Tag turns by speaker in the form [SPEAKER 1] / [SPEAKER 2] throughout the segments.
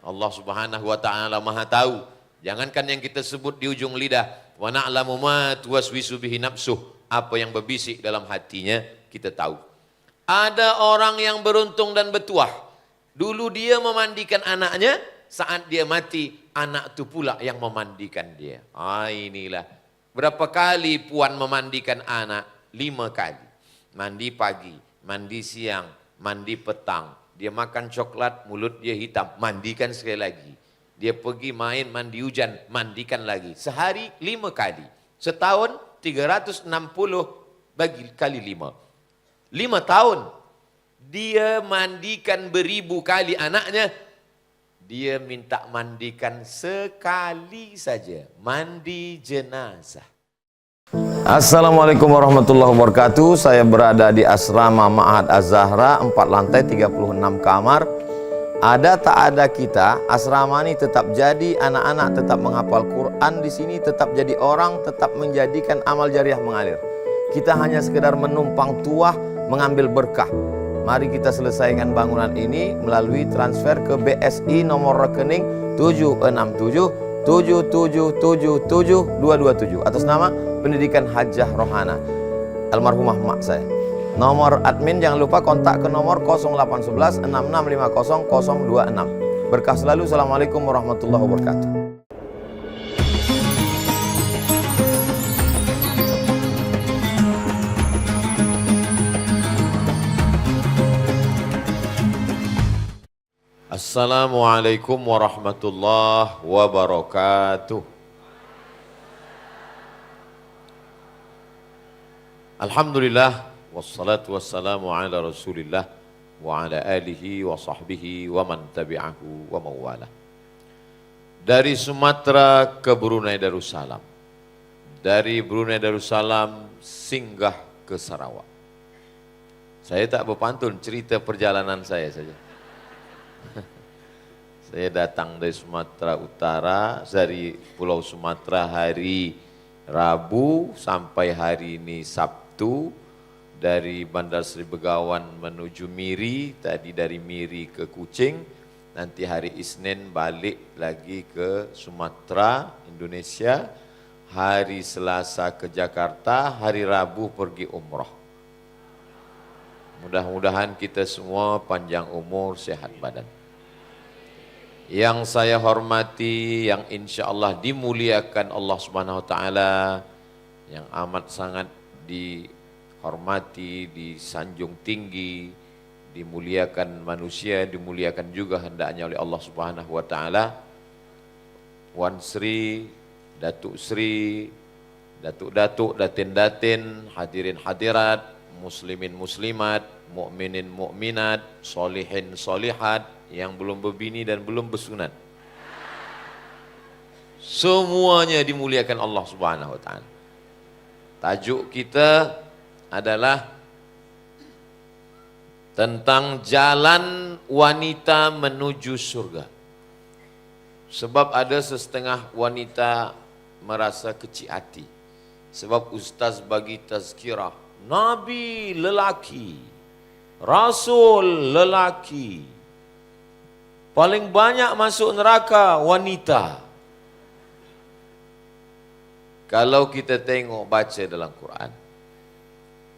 [SPEAKER 1] Allah Subhanahu wa taala Maha tahu. Jangankan yang kita sebut di ujung lidah, wa na'lamu ma tuwaswisu bihi nafsuh, apa yang berbisik dalam hatinya kita tahu. Ada orang yang beruntung dan bertuah. Dulu dia memandikan anaknya, saat dia mati anak itu pula yang memandikan dia. Inilah. Berapa kali puan memandikan anak? 5 kali. Mandi pagi, mandi siang, mandi petang. Dia makan coklat, mulut dia hitam, mandikan sekali lagi. Dia pergi main, mandi hujan, mandikan lagi. Sehari 5 kali. Setahun 360 bagi kali 5. 5 tahun. Dia mandikan beribu kali anaknya. Dia minta mandikan sekali saja. Mandi jenazah.
[SPEAKER 2] Assalamualaikum warahmatullahi wabarakatuh. Saya berada di asrama Ma'had Az-Zahra, 4 lantai 36 kamar. Ada tak ada kita, asrama ini tetap jadi, anak-anak tetap menghafal Quran di sini, tetap jadi orang, tetap menjadikan amal jariah mengalir. Kita hanya sekedar menumpang tuah, mengambil berkah. Mari kita selesaikan bangunan ini melalui transfer ke BSI nomor rekening 767 7777227 atas nama Pendidikan Hajah Rohana almarhumah mak saya. Nomor admin jangan lupa kontak ke nomor 0811 6650 026. Berkah selalu. Assalamualaikum warahmatullahi wabarakatuh.
[SPEAKER 1] Assalamualaikum warahmatullahi wabarakatuh. Alhamdulillah wassalatu wassalamu ala Rasulillah wa ala alihi wa sahbihi wa man tabi'ahu wa mawala. Dari Sumatera ke Brunei Darussalam, dari Brunei Darussalam singgah ke Sarawak. Saya tak berpantun, cerita perjalanan saya saja. Saya datang dari Sumatera Utara, dari Pulau Sumatera hari Rabu sampai hari ini Sabtu. Dari Bandar Seri Begawan menuju Miri, tadi dari Miri ke Kuching, nanti hari Isnin balik lagi ke Sumatera, Indonesia, hari Selasa ke Jakarta, hari Rabu pergi umrah. Mudah-mudahan kita semua panjang umur, sehat badan. Yang saya hormati, yang insya Allah dimuliakan Allah Subhanahu Wa Taala, yang amat sangat dihormati, disanjung tinggi, dimuliakan manusia, dimuliakan juga hendaknya oleh Allah Subhanahu Wa Taala. Wan Sri, Datuk Sri, Datuk-datuk, datin-datin, hadirin hadirat, muslimin muslimat, mukminin mukminat, solihin solihat, yang belum berbini dan belum bersunat. Semuanya dimuliakan Allah Subhanahu Wa Taala. Tajuk kita adalah tentang jalan wanita menuju surga. Sebab ada setengah wanita merasa kecil hati. Sebab ustaz bagi tazkirah, Nabi lelaki, Rasul lelaki, paling banyak masuk neraka wanita. Kalau kita tengok baca dalam Quran,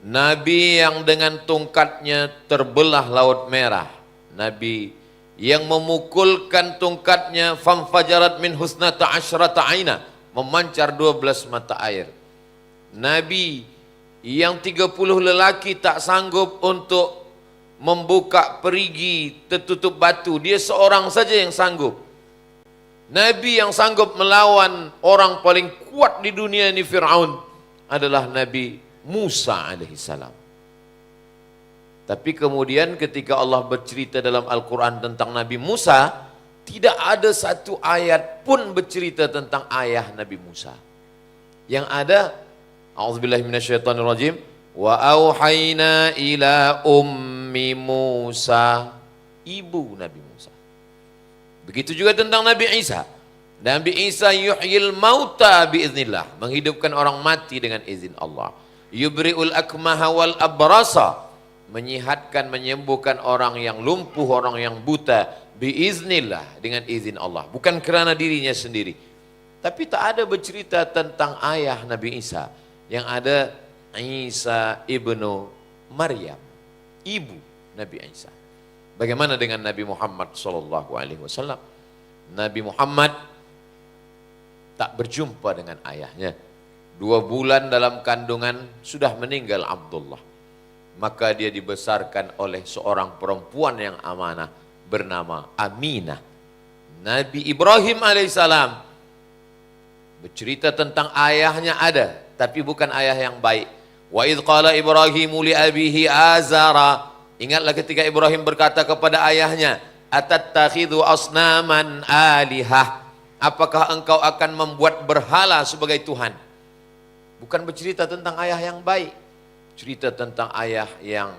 [SPEAKER 1] Nabi yang dengan tongkatnya terbelah laut merah, Nabi yang memukulkan tongkatnya famfajarat min husnata asyrata aina, memancar 12 mata air. Nabi yang 30 lelaki tak sanggup untuk membuka perigi tertutup batu, dia seorang saja yang sanggup. Nabi yang sanggup melawan orang paling kuat di dunia ini, Fir'aun, adalah Nabi Musa alaihissalam. Tapi kemudian ketika Allah bercerita dalam Al-Quran tentang Nabi Musa, tidak ada satu ayat pun bercerita tentang ayah Nabi Musa. Yang ada, a'udzubillahi minasyaitonirrajim, wa auhayna ila ummi Musa, ibu Nabi Musa. Begitu juga tentang Nabi Isa. Nabi Isa yuhyil mauta biiznillah, menghidupkan orang mati dengan izin Allah. Yubri'ul akmaha wal abrasa, menyihatkan, menyembuhkan orang yang lumpuh, orang yang buta, Biiznillah, dengan izin Allah, bukan kerana dirinya sendiri. Tapi tak ada bercerita tentang ayah Nabi Isa, yang ada Isa ibnu Maryam, ibu Nabi Isa. Bagaimana dengan Nabi Muhammad SAW? Nabi Muhammad tak berjumpa dengan ayahnya. 2 bulan dalam kandungan sudah meninggal Abdullah. Maka dia dibesarkan oleh seorang perempuan yang amanah bernama Aminah. Nabi Ibrahim alaihissalam bercerita tentang ayahnya ada, tapi bukan ayah yang baik. Wa idh qala Ibrahimu li abihi Azara. Ingatlah ketika Ibrahim berkata kepada ayahnya, atattakhidhu asnaman alihah. Apakah engkau akan membuat berhala sebagai Tuhan? Bukan bercerita tentang ayah yang baik. Cerita tentang ayah yang,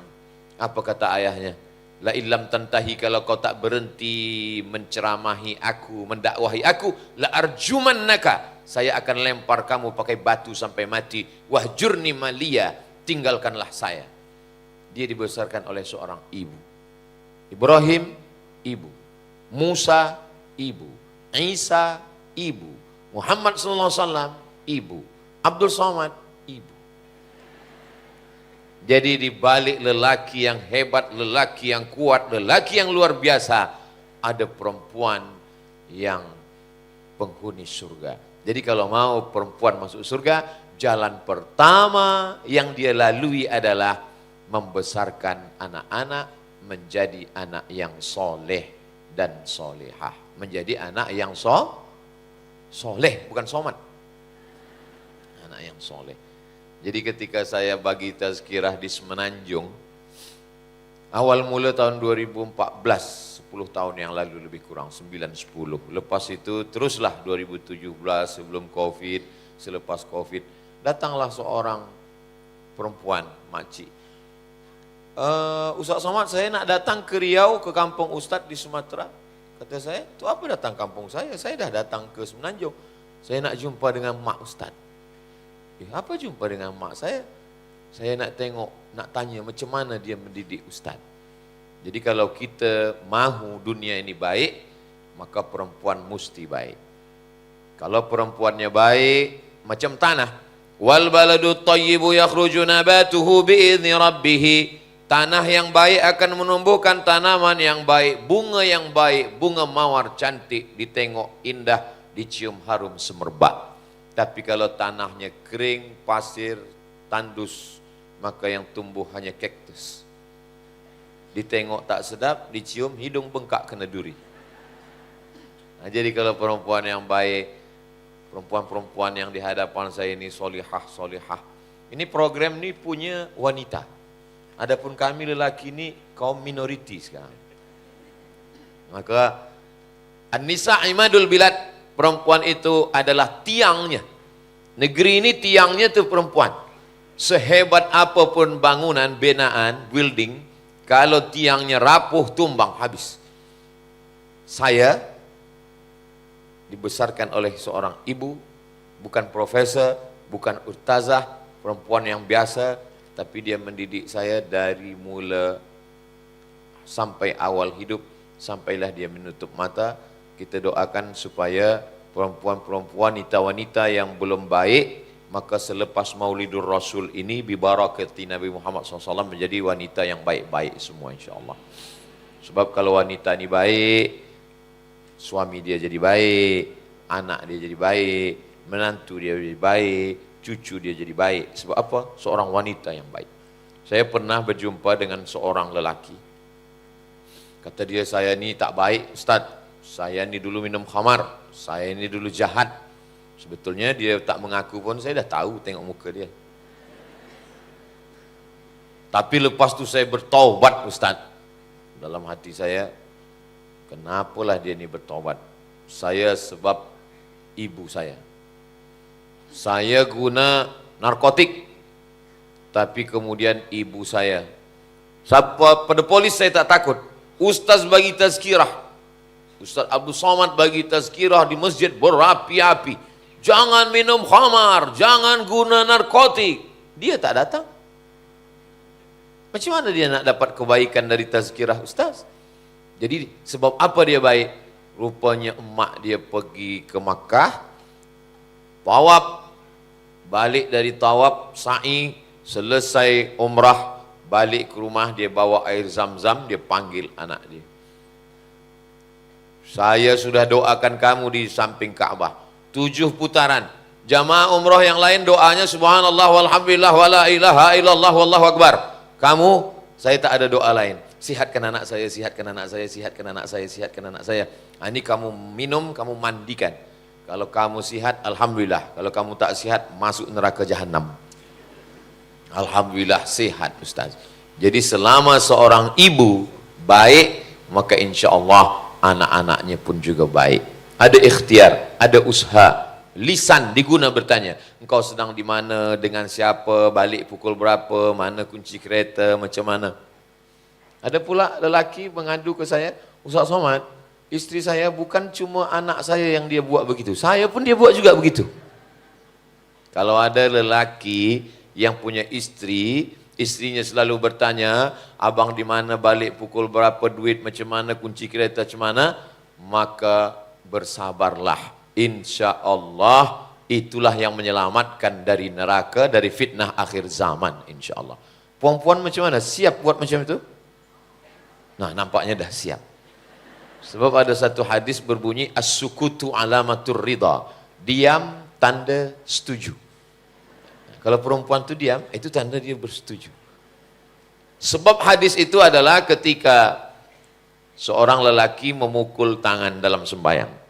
[SPEAKER 1] apa kata ayahnya? La illam tantahi, kalau kau tak berhenti menceramahi aku, mendakwahi aku, la arjumannaka, saya akan lempar kamu pakai batu sampai mati. Wahjurni maliya, tinggalkanlah saya. Dia dibesarkan oleh seorang ibu. Ibrahim, ibu. Musa, ibu. Isa, ibu. Muhammad SAW, ibu. Abdul Somad, ibu. Jadi di balik lelaki yang hebat, lelaki yang kuat, lelaki yang luar biasa, ada perempuan yang penghuni surga. Jadi kalau mau perempuan masuk surga, jalan pertama yang dia lalui adalah membesarkan anak-anak menjadi anak yang soleh dan solehah. Menjadi anak yang soleh, bukan somat. Anak yang soleh. Jadi ketika saya bagi tazkirah di Semenanjung, awal mula tahun 2014, 10 tahun yang lalu lebih kurang, 9-10. Lepas itu teruslah 2017 sebelum Covid, selepas Covid, datanglah seorang perempuan, makcik. Ustaz Somad, saya nak datang ke Riau, ke kampung Ustadz di Sumatera. Kata saya, tu apa datang kampung saya dah datang ke Semenanjung. Saya nak jumpa dengan mak Ustadz. Apa jumpa dengan mak saya? Saya nak tengok, nak tanya macam mana dia mendidik Ustaz. Jadi kalau kita mahu dunia ini baik, maka perempuan mesti baik. Kalau perempuannya baik, macam tanah. Wal baladu thayyibu yakhruju nabatuhu bi'izni rabbih. Tanah yang baik akan menumbuhkan tanaman yang baik, bunga mawar cantik, ditengok indah, dicium harum semerbak. Tapi kalau tanahnya kering, pasir, tandus, maka yang tumbuh hanya kaktus. Ditengok tak sedap, dicium hidung bengkak kena duri. Nah, jadi kalau perempuan yang baik, perempuan-perempuan yang di hadapan saya ini solihah. Ini program ini punya wanita. Adapun kami lelaki ini kaum minoriti sekarang. Maka An-Nisa Imadul Bilad, perempuan itu adalah tiangnya. Negeri ini tiangnya itu perempuan. Sehebat apapun bangunan, binaan, building, kalau tiangnya rapuh, tumbang, habis. Saya dibesarkan oleh seorang ibu, bukan profesor, bukan ustazah, perempuan yang biasa, tapi dia mendidik saya dari mula sampai awal hidup, sampailah dia menutup mata. Kita doakan supaya perempuan-perempuan, wanita-wanita yang belum baik, maka selepas Maulidur Rasul ini bibarakati Nabi Muhammad SAW menjadi wanita yang baik-baik semua insyaAllah. Sebab kalau wanita ini baik, suami dia jadi baik, anak dia jadi baik, menantu dia jadi baik, cucu dia jadi baik. Sebab apa? Seorang wanita yang baik. Saya pernah berjumpa dengan seorang lelaki. Kata dia, saya ni tak baik Ustaz. Saya ni dulu minum khamar. Saya ni dulu jahat. Sebetulnya dia tak mengaku pun, saya dah tahu tengok muka dia. Tapi lepas tu saya bertaubat Ustaz. Dalam hati saya, kenapalah dia ni bertaubat? Saya sebab ibu saya. Saya guna narkotik, tapi kemudian ibu saya. Pada polis saya tak takut. Ustaz bagi tazkirah, Ustaz Abdul Somad bagi tazkirah di masjid berapi-api. Jangan minum khamar, jangan guna narkotik. Dia tak datang. Macam mana dia nak dapat kebaikan dari tazkirah Ustaz? Jadi sebab apa dia baik? Rupanya emak dia pergi ke Makkah, tawaf, balik dari tawaf, sa'i, selesai umrah, balik ke rumah, dia bawa air zam-zam, dia panggil anak dia. Saya sudah doakan kamu di samping Ka'bah 7 putaran. Jamaah umrah yang lain doanya subhanallah walhamdulillah wala ilaha illallah wallahu akbar. Kamu, saya tak ada doa lain. Sihatkan anak saya, sihatkan anak saya, sihatkan anak saya, sihatkan anak saya. Nah, ini kamu minum, kamu mandikan. Kalau kamu sihat, alhamdulillah. Kalau kamu tak sihat, masuk neraka jahanam. Alhamdulillah sehat, Ustaz. Jadi selama seorang ibu baik, maka insya Allah anak-anaknya pun juga baik. Ada ikhtiar, ada usaha. Lisan diguna bertanya, engkau sedang di mana, dengan siapa, balik pukul berapa, mana kunci kereta, macam mana. Ada pula lelaki mengadu ke saya, Ustaz Somad, isteri saya bukan cuma anak saya yang dia buat begitu, saya pun dia buat juga begitu. Kalau ada lelaki yang punya istri, istrinya selalu bertanya, abang di mana, balik pukul berapa, duit macam mana, kunci kereta macam mana, maka bersabarlah. Insya Allah itulah yang menyelamatkan dari neraka, dari fitnah akhir zaman, insya Allah. Puan-puan macam mana? Siap buat macam itu? Nah, nampaknya dah siap. Sebab ada satu hadis berbunyi, as-sukutu alamatur ridha. Diam tanda setuju. Kalau perempuan itu diam, itu tanda dia bersetuju. Sebab hadis itu adalah ketika seorang lelaki memukul tangan dalam sembahyang.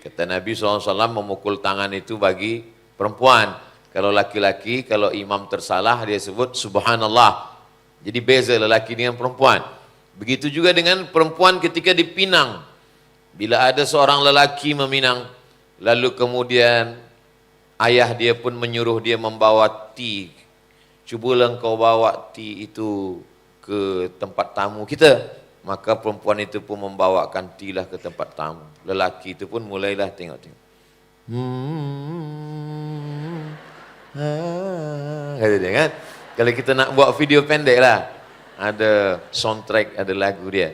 [SPEAKER 1] Kata Nabi SAW, memukul tangan itu bagi perempuan. Kalau laki-laki, kalau imam tersalah, dia sebut subhanallah. Jadi beza lelaki dengan perempuan. Begitu juga dengan perempuan ketika dipinang. Bila ada seorang lelaki meminang, lalu kemudian ayah dia pun menyuruh dia membawa tea. Cubalah engkau bawa tea itu ke tempat tamu kita. Maka perempuan itu pun membawakan tea lah ke tempat tamu. Lelaki itu pun mulailah tengok-tengok. Kata dia kan. Kalau kita nak buat video pendek lah, ada soundtrack, ada lagu dia.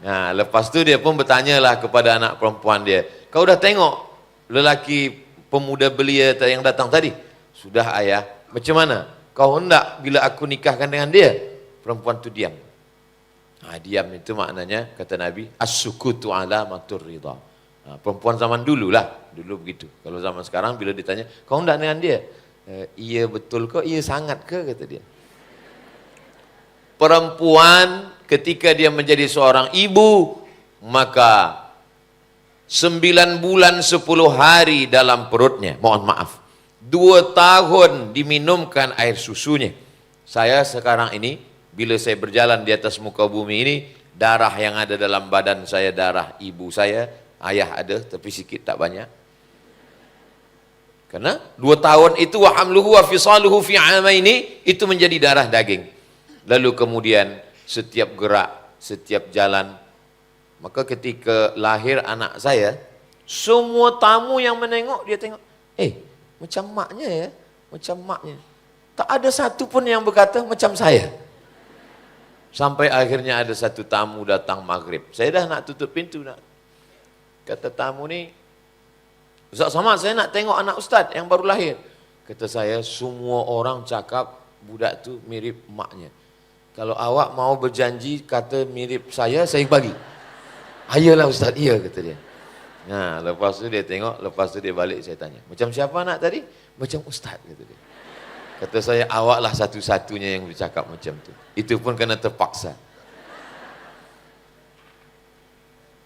[SPEAKER 1] Nah, lepas tu dia pun bertanyalah kepada anak perempuan dia, kau dah tengok lelaki pemuda belia yang datang tadi? Sudah ayah. Macam mana? Kau hendak bila aku nikahkan dengan dia? Perempuan tu diam. Nah, diam itu maknanya, kata Nabi, as-sukutu alamatur ridha. Nah, perempuan zaman dulu lah, dulu begitu. Kalau zaman sekarang bila ditanya, kau hendak dengan dia? Iya betul kok, iya sangat ke, kata dia. Perempuan ketika dia menjadi seorang ibu, maka 9 bulan 10 hari dalam perutnya, mohon maaf, 2 tahun diminumkan air susunya. Saya sekarang ini, bila saya berjalan di atas muka bumi ini, darah yang ada dalam badan saya, darah ibu saya, ayah ada, tapi sikit tak banyak. Karena 2 tahun itu, wa hamluhu wa fisaluhu fi amaini, itu menjadi darah daging. Lalu kemudian setiap gerak, setiap jalan, maka ketika lahir anak saya, semua tamu yang menengok, dia tengok, macam maknya ya, macam maknya. Tak ada satu pun yang berkata macam saya. Sampai akhirnya ada satu tamu datang maghrib. Saya dah nak tutup pintu nak. Kata tamu ni, Ustaz Somad, saya nak tengok anak Ustaz yang baru lahir. Kata saya, semua orang cakap budak tu mirip maknya. Kalau awak mau berjanji kata mirip saya bagi. Ayolah Ustaz, iya kata dia. Nah, lepas tu dia tengok, lepas tu dia balik, saya tanya, macam siapa anak tadi? Macam Ustaz, kata dia. Kata saya, awaklah satu-satunya yang bercakap macam tu. Itu pun kena terpaksa.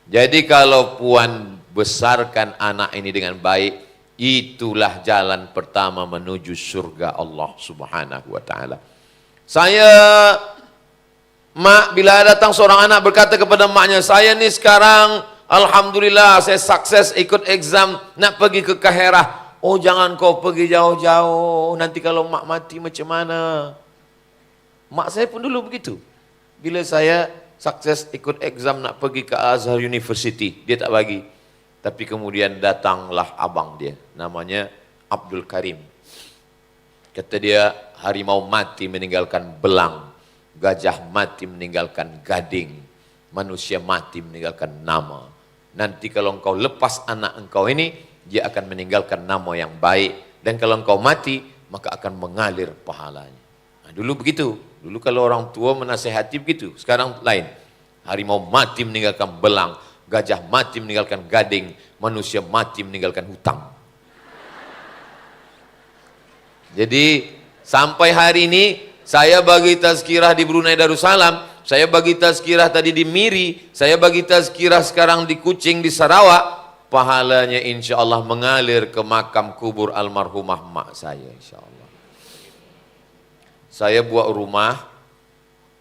[SPEAKER 1] Jadi kalau puan besarkan anak ini dengan baik, itulah jalan pertama menuju surga Allah Subhanahu wa taala. Saya, mak, bila datang seorang anak berkata kepada maknya, saya ni sekarang alhamdulillah saya sukses ikut exam nak pergi ke Kaherah. Oh, jangan kau pergi jauh-jauh, nanti kalau mak mati macam mana? Mak saya pun dulu begitu. Bila saya sukses ikut exam nak pergi ke Azhar University, dia tak bagi. Tapi kemudian datanglah abang dia, namanya Abdul Karim. Kata dia, harimau mati meninggalkan belang, gajah mati meninggalkan gading. Manusia mati meninggalkan nama. Nanti kalau engkau lepas anak engkau ini, dia akan meninggalkan nama yang baik. Dan kalau engkau mati, maka akan mengalir pahalanya. Nah, dulu begitu. Dulu kalau orang tua menasehati begitu. Sekarang lain. Harimau mati meninggalkan belang. Gajah mati meninggalkan gading. Manusia mati meninggalkan hutang. Jadi sampai hari ini saya bagi tazkirah di Brunei Darussalam, saya bagi tazkirah tadi di Miri, saya bagi tazkirah sekarang di Kucing di Sarawak, pahalanya insya Allah mengalir ke makam kubur almarhumah mak saya insya Allah. Saya buat rumah,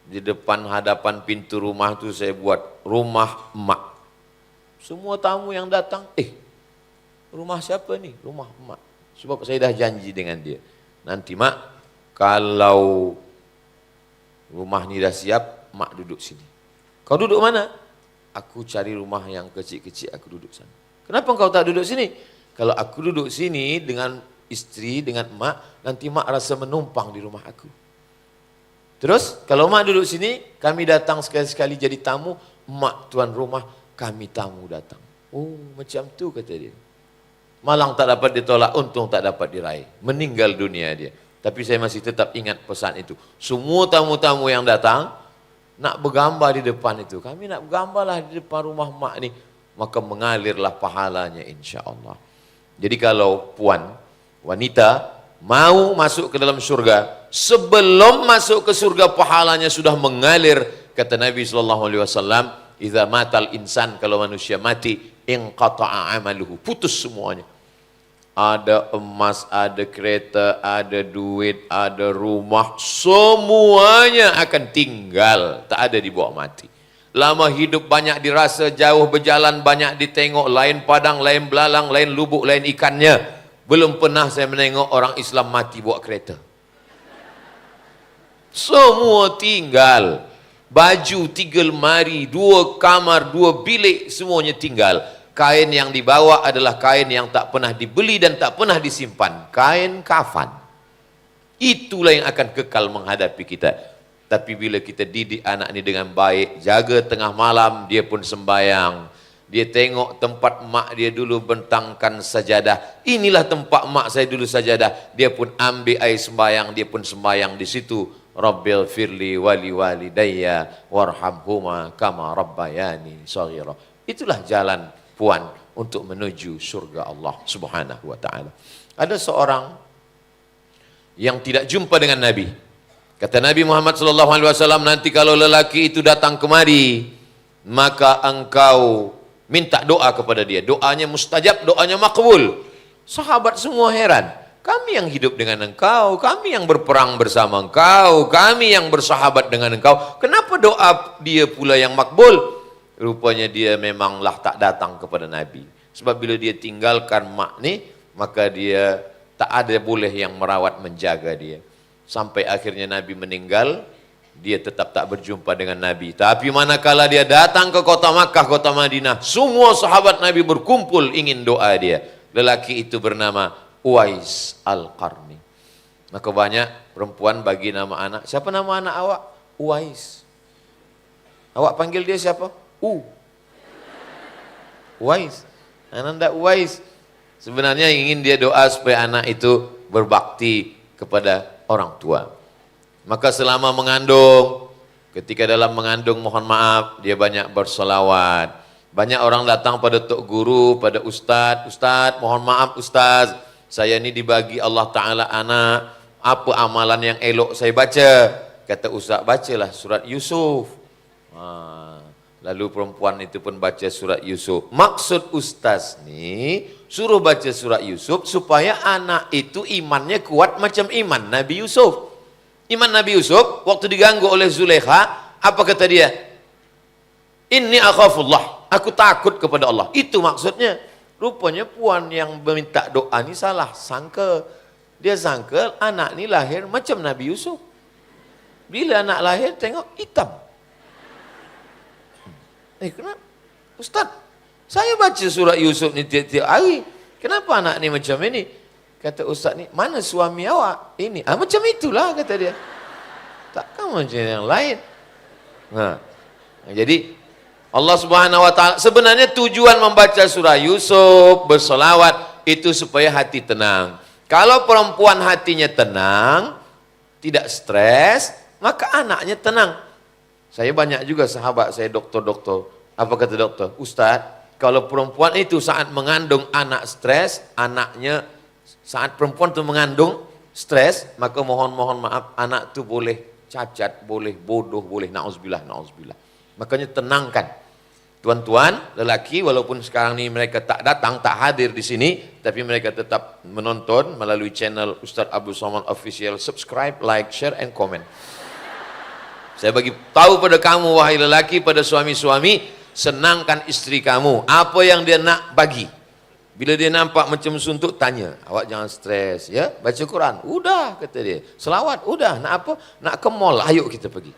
[SPEAKER 1] di depan hadapan pintu rumah itu saya buat rumah emak. Semua tamu yang datang, rumah siapa nih? Rumah emak. Sebab saya dah janji dengan dia. Nanti mak, kalau rumah ni dah siap, mak duduk sini. Kau duduk mana? Aku cari rumah yang kecil-kecil, aku duduk sana. Kenapa kau tak duduk sini? Kalau aku duduk sini dengan istri, dengan mak, nanti mak rasa menumpang di rumah aku. Terus, kalau mak duduk sini, kami datang sekali-sekali jadi tamu, mak tuan rumah, kami tamu datang. Oh, macam tu kata dia. Malang tak dapat ditolak, untung tak dapat diraih. Meninggal dunia dia. Tapi saya masih tetap ingat pesan itu. Semua tamu-tamu yang datang, nak bergambar di depan itu. Kami nak bergambarlah di depan rumah mak ni. Maka mengalirlah pahalanya insya Allah. Jadi kalau puan, wanita, mau masuk ke dalam surga, sebelum masuk ke surga pahalanya sudah mengalir. Kata Nabi SAW, "Idza matal insan," kalau manusia mati, inqata'a amaluhu, putus semuanya. Ada emas, ada kereta, ada duit, ada rumah, semuanya akan tinggal, tak ada dibawa mati. Lama hidup banyak dirasa, jauh berjalan banyak ditengok, lain padang, lain belalang, lain lubuk, lain ikannya. Belum pernah saya menengok orang Islam mati bawa kereta. Semua tinggal. Baju 3 lemari, 2 kamar, 2 bilik, semuanya tinggal. Kain yang dibawa adalah kain yang tak pernah dibeli dan tak pernah disimpan. Kain kafan. Itulah yang akan kekal menghadapi kita. Tapi bila kita didik anak ini dengan baik, jaga tengah malam, dia pun sembayang. Dia tengok tempat mak dia dulu bentangkan sajadah. Inilah tempat mak saya dulu sajadah. Dia pun ambil air sembayang, dia pun sembayang di situ. Rabbil firli wali walidayya warhamhuma kama rabbayani shaghira. Itulah jalan puan untuk menuju surga Allah Subhanahu wa taala. Ada seorang yang tidak jumpa dengan Nabi. Kata Nabi Muhammad sallallahu alaihi wasallam, nanti kalau lelaki itu datang kemari, maka engkau minta doa kepada dia. Doanya mustajab, doanya makbul. Sahabat semua heran. Kami yang hidup dengan engkau, kami yang berperang bersama engkau, kami yang bersahabat dengan engkau. Kenapa doa dia pula yang makbul? Rupanya dia memanglah tak datang kepada Nabi. Sebab bila dia tinggalkan mak ni, maka dia tak ada boleh yang merawat menjaga dia. Sampai akhirnya Nabi meninggal, dia tetap tak berjumpa dengan Nabi. Tapi manakala dia datang ke kota Makkah, kota Madinah, semua sahabat Nabi berkumpul ingin doa dia. Lelaki itu bernama Uwais Al-Qarni. Maka banyak perempuan bagi nama anak. Siapa nama anak awak? Uwais. Awak panggil dia siapa? Uwais. Ananda Uwais. Sebenarnya ingin dia doa supaya anak itu berbakti kepada orang tua. Maka selama mengandung, ketika dalam mengandung mohon maaf, dia banyak bersolawat. Banyak orang datang pada tok guru, pada ustaz, "Ustaz, mohon maaf ustaz, saya ini dibagi Allah Ta'ala anak, apa amalan yang elok saya baca?" Kata ustaz, "Bacalah surat Yusuf." Lalu perempuan itu pun baca surat Yusuf. Maksud ustaz ni suruh baca surat Yusuf supaya anak itu imannya kuat macam iman Nabi Yusuf. Iman Nabi Yusuf waktu diganggu oleh Zulaikha, apa kata dia? "Inni akhafullah." Aku takut kepada Allah. Itu maksudnya. Rupanya puan yang meminta doa ni salah sangka. Dia sangka anak ni lahir macam Nabi Yusuf. Bila anak lahir tengok hitam. Kenapa? Ustaz, saya baca surat Yusuf ni tiap-tiap hari. Kenapa anak ni macam ini? Kata ustaz ni, "Mana suami awak?" "Ini." Macam itulah kata dia. Takkan macam yang lain. Jadi Allah Subhanahu wa taala, sebenarnya tujuan membaca surah Yusuf, bersolawat itu supaya hati tenang. Kalau perempuan hatinya tenang, tidak stres, maka anaknya tenang. Saya banyak juga sahabat saya dokter-dokter. Apa kata dokter? Ustadz, kalau perempuan itu saat mengandung anak stres, anaknya saat perempuan itu mengandung stres, maka mohon maaf, anak itu boleh cacat, boleh bodoh, boleh na'udzubillah. Makanya tenangkan. Tuan-tuan, lelaki, walaupun sekarang ini mereka tak datang, tak hadir di sini, tapi mereka tetap menonton melalui channel Ustadz Abdul Somad Official. Subscribe, like, share, and comment. Saya bagi tahu pada kamu, wahai lelaki, pada suami-suami, senangkan istri kamu. Apa yang dia nak, bagi. Bila dia nampak macam suntuk, tanya. Awak jangan stres, ya. Baca Quran. Udah, kata dia. Selawat, udah. Nak apa? Nak ke mall, ayo kita pergi.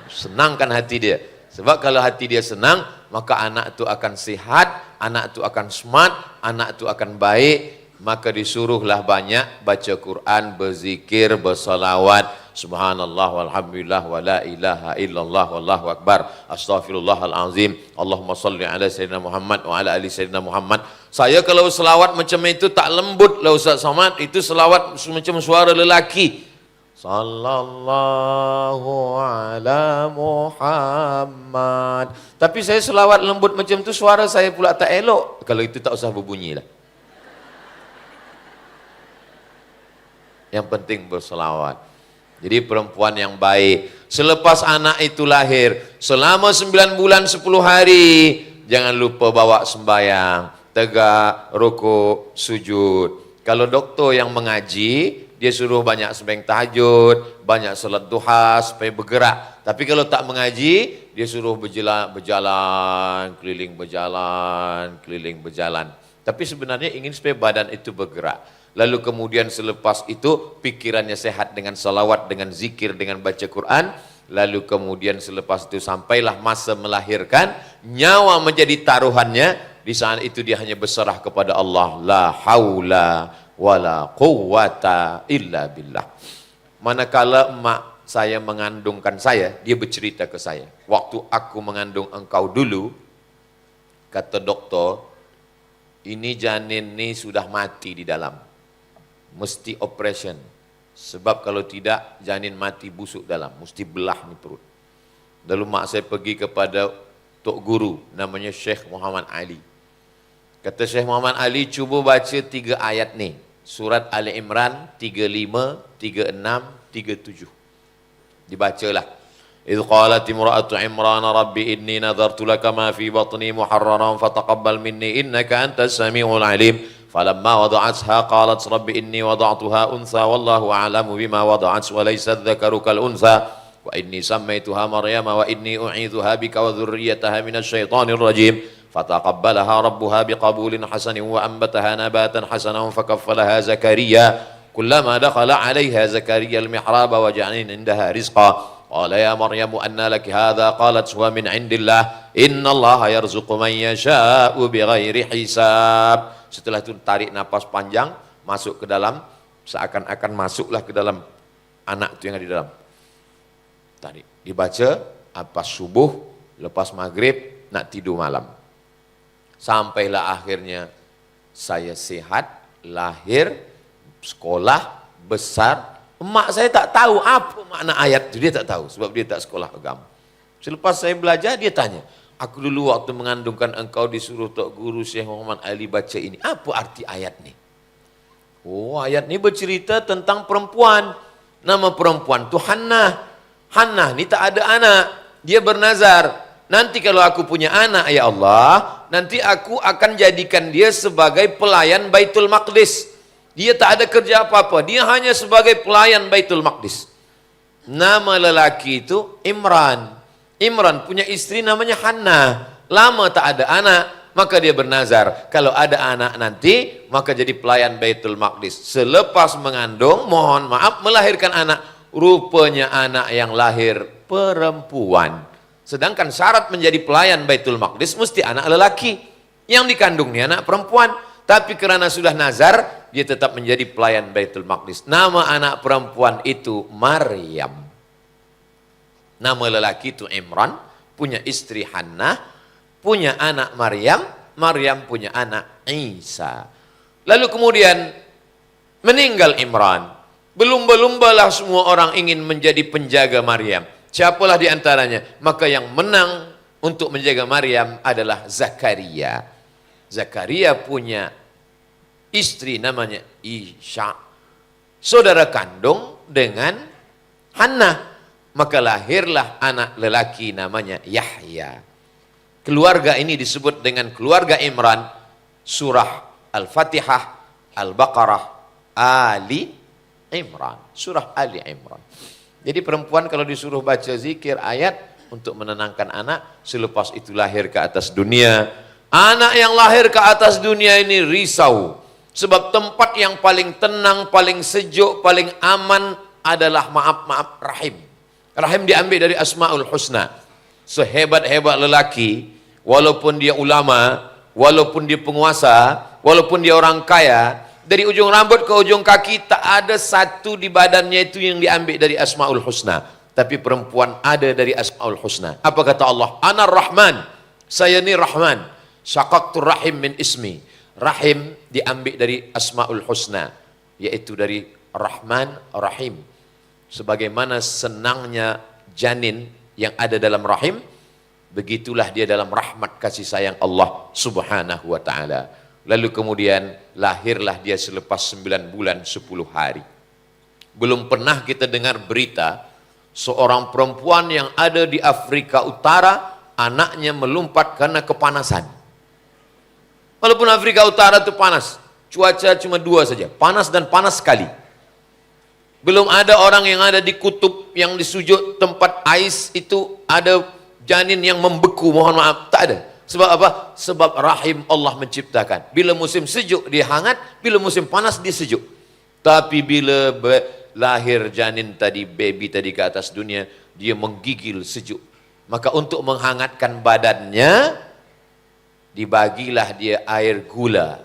[SPEAKER 1] Senangkan hati dia. Sebab kalau hati dia senang, maka anak itu akan sehat, anak itu akan smart, anak itu akan baik. Maka disuruhlah banyak baca Quran, berzikir, bersalawat. Subhanallah walhamdulillah wa la ilaha illallah wallahu akbar. Astaghfirullahalazim. Allahumma salli ala sayyidina Muhammad wa ala ali sayyidina Muhammad. Saya kalau selawat macam itu tak lembut lah Ustaz Somad. Itu selawat macam suara lelaki. Sallallahu ala Muhammad. Tapi saya selawat lembut macam tu, suara saya pula tak elok. Kalau itu tak usah berbunyi lah. Yang penting berselawat. Jadi perempuan yang baik. Selepas anak itu lahir, selama 9 bulan 10 hari, jangan lupa bawa sembahyang. Tegak, rukuk, sujud. Kalau doktor yang mengaji, dia suruh banyak sembahyang tahajud, banyak salat duha supaya bergerak. Tapi kalau tak mengaji, dia suruh berjalan, keliling berjalan. Tapi sebenarnya ingin supaya badan itu bergerak. Lalu kemudian selepas itu pikirannya sehat dengan salawat, dengan zikir, dengan baca Quran. Lalu kemudian selepas itu sampailah masa melahirkan, nyawa menjadi taruhannya. Di saat itu dia hanya berserah kepada Allah. La haula wala quwwata illa billah. Manakala emak saya mengandungkan saya, dia bercerita ke saya, waktu aku mengandung engkau dulu, kata doktor, ini janin ini sudah mati di dalam, mesti operation, sebab kalau tidak janin mati busuk dalam, mesti belah ni perut. Lalu mak saya pergi kepada tok guru namanya Syekh Muhammad Ali. Kata Syekh Muhammad Ali, cuba baca 3 ayat ni. Surat Ali Imran 35, 36, 37. Dibacalah. Idh qalat imra'atu Imran rabbi inni nadhartu laka ma fi batni muharraran fataqabbal minni innaka antas samiul alim. Falamma wada'atha qalat rabbi inni wada'tuha untha wallahu a'lamu bima wada'at wa laysa adh-dhakaru kal untha wa inni sammaytuha Maryama wa inni u'idhuha bika wa dhurriyyataha minasy syaithanir rajim. Fataqabbalaha rabbuha biqabulin hasanin wa anbataha nabatan hasanan fakaffalaha Zakaria kullama dakhala 'alayha Zakaria al-mihraba wa ja'ala indaha rizqa qala ya Maryamu anna laki hadha qalat huwa min 'indillah innallaha yarzuqu man yasha'u bighairi hisab. Setelah itu tarik napas panjang, masuk ke dalam, seakan-akan masuklah ke dalam anak itu yang ada di dalam. Tarik, dibaca apa subuh, lepas maghrib, nak tidur malam. Sampailah akhirnya saya sehat, lahir, sekolah, besar. Emak saya tak tahu apa makna ayat itu, dia tak tahu sebab dia tak sekolah agama. Selepas saya belajar, dia tanya, aku dulu waktu mengandungkan engkau disuruh tok guru Syekh Muhammad Ali baca ini, apa arti ayat ni? Oh, ayat ni bercerita tentang perempuan. Nama perempuan tu Hannah. Hannah ni tak ada anak, dia bernazar, nanti kalau aku punya anak ya Allah, nanti aku akan jadikan dia sebagai pelayan Baitul Maqdis. Dia tak ada kerja apa-apa, dia hanya sebagai pelayan Baitul Maqdis. Nama lelaki itu Imran. Imran punya istri namanya Hannah. Lama tak ada anak, maka dia bernazar, kalau ada anak nanti, maka jadi pelayan Baitul Maqdis. Selepas mengandung, mohon maaf, melahirkan anak. Rupanya anak yang lahir perempuan. Sedangkan syarat menjadi pelayan Baitul Maqdis mesti anak lelaki. Yang dikandungnya anak perempuan. Tapi kerana sudah nazar, dia tetap menjadi pelayan Baitul Maqdis. Nama anak perempuan itu Maryam. Nama lelaki itu Imran, punya istri Hannah. punya anak Maryam, Maryam punya anak Isa. Lalu kemudian meninggal Imran. Belum-belumbalah semua orang ingin menjadi penjaga Maryam. Siapalah di antaranya? Maka yang menang untuk menjaga Maryam adalah Zakaria. Zakaria punya istri namanya Isya, saudara kandung dengan Hannah. Maka lahirlah anak lelaki namanya Yahya. Keluarga ini disebut dengan keluarga Imran. Surah Al-Fatihah, Al-Baqarah, Ali Imran. Surah Ali Imran. Jadi perempuan kalau disuruh baca zikir ayat untuk menenangkan anak, selepas itu lahir ke atas dunia. Anak yang lahir ke atas dunia ini risau. Sebab tempat yang paling tenang, paling sejuk, paling aman adalah maaf-maaf rahim. Rahim diambil dari Asmaul Husna. Sehebat-hebat lelaki, walaupun dia ulama, walaupun dia penguasa, walaupun dia orang kaya, dari ujung rambut ke ujung kaki tak ada satu di badannya itu yang diambil dari Asmaul Husna. Tapi perempuan ada dari Asmaul Husna. Apa kata Allah? Anar Rahman, saya ni Rahman. Syaqaqtur rahim min ismi. Rahim diambil dari Asmaul Husna, yaitu dari Rahman Rahim. Sebagaimana senangnya janin yang ada dalam rahim, begitulah dia dalam rahmat kasih sayang Allah Subhanahu wa ta'ala. Lalu kemudian lahirlah dia selepas 9 bulan 10 hari. Belum pernah kita dengar berita seorang perempuan yang ada di Afrika Utara, anaknya melompat karena kepanasan. Walaupun Afrika Utara itu panas, cuaca cuma 2 saja, panas dan panas sekali. Belum ada orang yang ada di kutub yang di sujud tempat ais itu ada janin yang membeku, mohon maaf, tak ada. Sebab apa? Sebab rahim Allah menciptakan. Bila musim sejuk dia hangat, bila musim panas dia sejuk. Tapi bila lahir janin tadi, baby tadi ke atas dunia, dia menggigil sejuk. Maka untuk menghangatkan badannya, dibagilah dia air gula.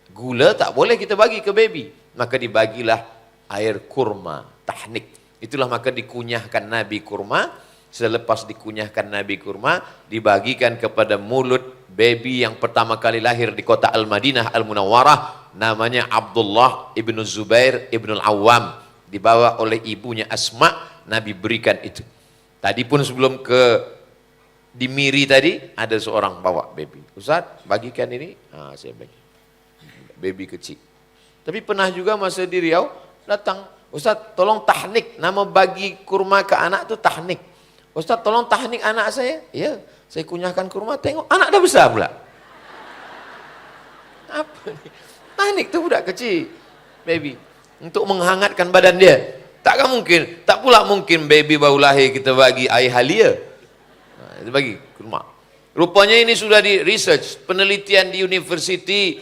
[SPEAKER 1] Gula tak boleh kita bagi ke baby, maka dibagilah air kurma, tahnik. Itulah maka dikunyahkan Nabi kurma. Selepas dikunyahkan Nabi kurma, dibagikan kepada mulut baby yang pertama kali lahir di kota Al-Madinah Al-Munawwarah, namanya Abdullah ibnu Zubair ibnu Al-Awwam. Dibawa oleh ibunya Asma, Nabi berikan itu. Tadi pun sebelum ke di Miri tadi, ada seorang bawa baby. Ustaz, bagikan ini. Saya bagi. Baby kecil. Tapi pernah juga masa di Riau, datang, Ustaz tolong tahnik, nama bagi kurma ke anak itu tahnik. Ustaz tolong tahnik anak saya. Ya, saya kunyahkan kurma, tengok anak dah besar pula. Apa ni? Tahnik tu budak kecil, baby, untuk menghangatkan badan dia. Takkan mungkin, tak pula mungkin baby baru lahir kita bagi air halia. Kita bagi kurma. Rupanya ini sudah di research, penelitian di University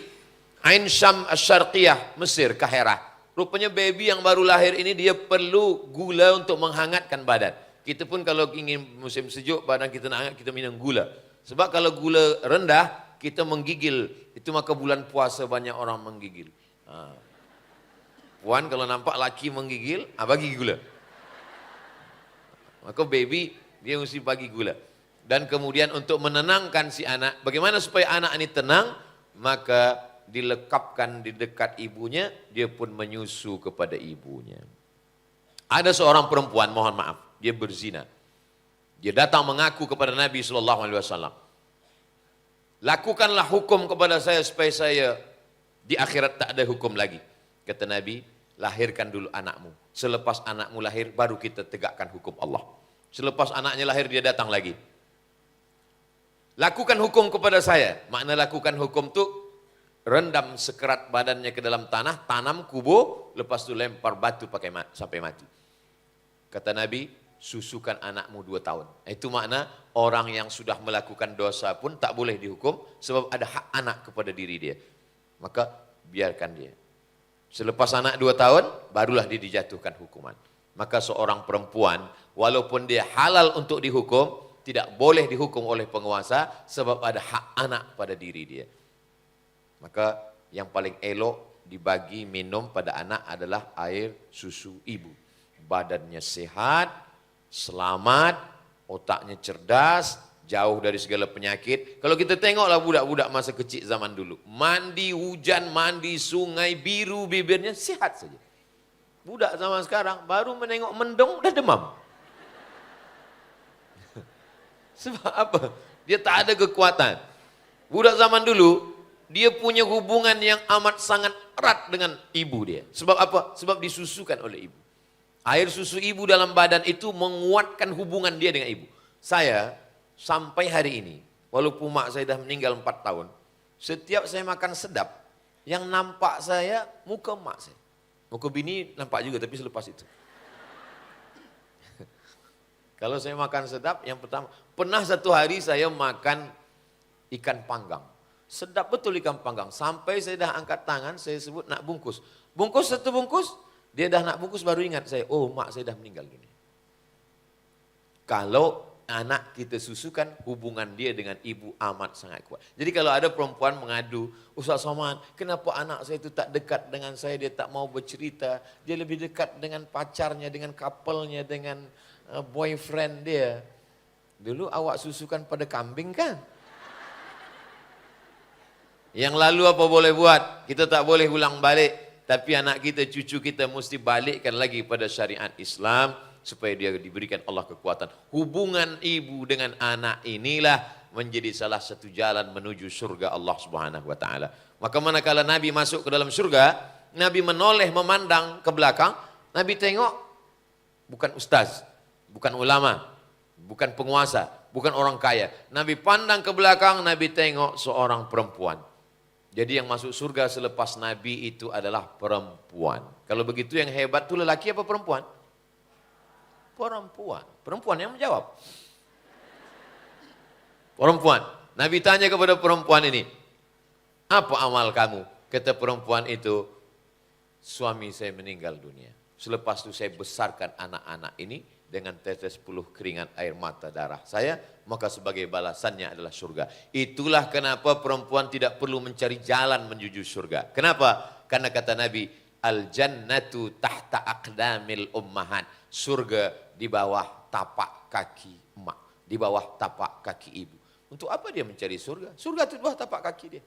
[SPEAKER 1] Ain Syam Asy-Syarqiyah, Mesir, Kahirah. Rupanya baby yang baru lahir ini dia perlu gula untuk menghangatkan badan. Kita pun kalau ingin musim sejuk, badan kita nak hangat, kita minum gula. Sebab kalau gula rendah, kita menggigil. Itu maka bulan puasa banyak orang menggigil. Puan kalau nampak laki menggigil, bagi gula. Maka baby, dia mesti bagi gula. Dan kemudian untuk menenangkan si anak, bagaimana supaya anak ini tenang, maka dilekapkan di dekat ibunya, dia pun menyusu kepada ibunya. Ada seorang perempuan, mohon maaf, dia berzina. Dia datang mengaku kepada Nabi SAW. Lakukanlah hukum kepada saya supaya saya di akhirat tak ada hukum lagi. Kata Nabi, lahirkan dulu anakmu. Selepas anakmu lahir, baru kita tegakkan hukum Allah. Selepas anaknya lahir, dia datang lagi. Lakukan hukum kepada saya. Makna lakukan hukum tu, rendam sekerat badannya ke dalam tanah, tanam kubur, lepas tu lempar batu sampai mati. Kata Nabi, susukan anakmu 2 tahun. Itu makna orang yang sudah melakukan dosa pun tak boleh dihukum, sebab ada hak anak kepada diri dia. Maka biarkan dia. Selepas anak 2 tahun, barulah dia dijatuhkan hukuman. Maka seorang perempuan, walaupun dia halal untuk dihukum, tidak boleh dihukum oleh penguasa, sebab ada hak anak pada diri dia. Maka yang paling elok dibagi minum pada anak adalah air susu ibu. Badannya sehat, selamat, otaknya cerdas, jauh dari segala penyakit. Kalau kita tengoklah budak-budak masa kecil zaman dulu, mandi hujan, mandi sungai, biru bibirnya, sihat saja. Budak zaman sekarang baru menengok mendung udah demam. Sebab apa? Dia tak ada kekuatan. Budak zaman dulu, dia punya hubungan yang amat sangat erat dengan ibu dia. Sebab apa? Sebab disusukan oleh ibu. Air susu ibu dalam badan itu menguatkan hubungan dia dengan ibu. Saya sampai hari ini, walaupun mak saya dah meninggal 4 tahun, setiap saya makan sedap, yang nampak saya muka mak saya. Muka bini nampak juga tapi selepas itu. Kalau saya makan sedap, yang pertama, pernah satu hari saya makan ikan panggang. Sedap betul ikan panggang. Sampai saya dah angkat tangan, saya sebut nak bungkus. Bungkus satu bungkus, dia dah nak bungkus baru ingat saya, oh mak saya dah meninggal dunia. Kalau anak kita susukan, hubungan dia dengan ibu amat sangat kuat. Jadi kalau ada perempuan mengadu, Ustaz Somad, kenapa anak saya itu tak dekat dengan saya, dia tak mau bercerita, dia lebih dekat dengan pacarnya, dengan couple-nya, dengan boyfriend dia. Dulu awak susukan pada kambing kan? Yang lalu apa boleh buat? Kita tak boleh ulang balik. Tapi anak kita, cucu kita mesti balikkan lagi pada syariat Islam supaya dia diberikan Allah kekuatan. Hubungan ibu dengan anak inilah menjadi salah satu jalan menuju surga Allah Subhanahu wa taala. Maka manakala Nabi masuk ke dalam surga, Nabi menoleh memandang ke belakang, Nabi tengok bukan ustaz, bukan ulama, bukan penguasa, bukan orang kaya. Nabi pandang ke belakang, Nabi tengok seorang perempuan. Jadi yang masuk surga selepas Nabi itu adalah perempuan. Kalau begitu yang hebat itu lelaki apa perempuan? Perempuan. Perempuan yang menjawab. Perempuan. Nabi tanya kepada perempuan ini, apa amal kamu? Kata perempuan itu, suami saya meninggal dunia. Selepas itu saya besarkan anak-anak ini dengan tetes puluh keringat air mata darah saya, maka sebagai balasannya adalah surga. Itulah kenapa perempuan tidak perlu mencari jalan menuju surga. Kenapa? Karena kata Nabi, al-jannatu tahta aqdamil ummahat. Surga di bawah tapak kaki emak, di bawah tapak kaki ibu. Untuk apa dia mencari surga? Surga itu di bawah tapak kaki dia.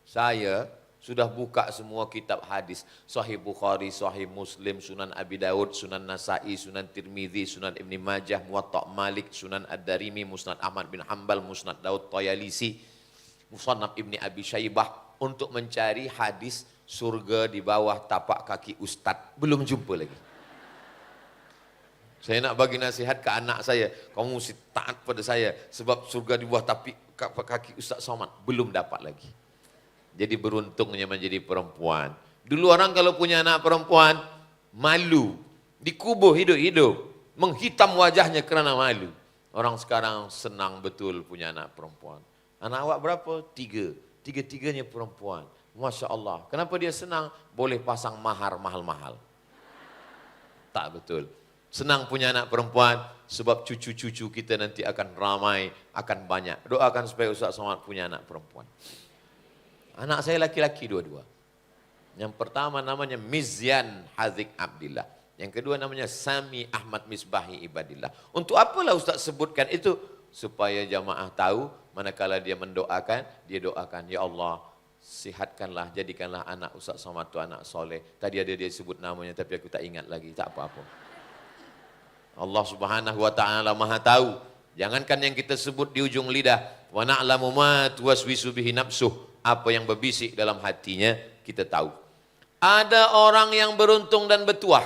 [SPEAKER 1] Saya sudah buka semua kitab hadis, Sahih Bukhari, Sahih Muslim, Sunan Abi Daud, Sunan Nasai, Sunan Tirmidzi, Sunan Ibn Majah, Muwatta Malik, Sunan Ad-Darimi, Musnad Ahmad bin Hanbal, Musnad Daud Tayalisi, Musannaf Ibn Abi Syaibah, untuk mencari hadis surga di bawah tapak kaki ustadz. Belum jumpa lagi. Saya nak bagi nasihat ke anak saya, kamu mesti taat pada saya, sebab surga di bawah tapak kaki Ustaz Somad. Belum dapat lagi. Jadi beruntungnya menjadi perempuan. Dulu orang kalau punya anak perempuan, malu, dikubur hidup-hidup, menghitam wajahnya kerana malu. Orang sekarang senang betul punya anak perempuan. Anak awak berapa? 3. Tiga-tiganya perempuan. Masya Allah. Kenapa dia senang? Boleh pasang mahar mahal-mahal. Tak betul. Senang punya anak perempuan, sebab cucu-cucu kita nanti akan ramai, akan banyak. Doakan supaya Ustaz Somad punya anak perempuan. Anak saya laki-laki dua-dua. Yang pertama namanya Mizyan Hazik Abdillah. Yang kedua namanya Sami Ahmad Misbahi Ibadillah. Untuk apalah Ustaz sebutkan itu? Supaya jamaah tahu, manakala dia mendoakan, dia doakan, ya Allah, sihatkanlah, jadikanlah anak Ustaz Somad itu anak soleh. Tadi ada dia sebut namanya, tapi aku tak ingat lagi, tak apa-apa. Allah Subhanahu wa taala Maha tahu. Jangankan yang kita sebut di ujung lidah, wa na'lamu ma tuwaswisu bihi nafsuh. Apa yang berbisik dalam hatinya kita tahu. Ada orang yang beruntung dan bertuah.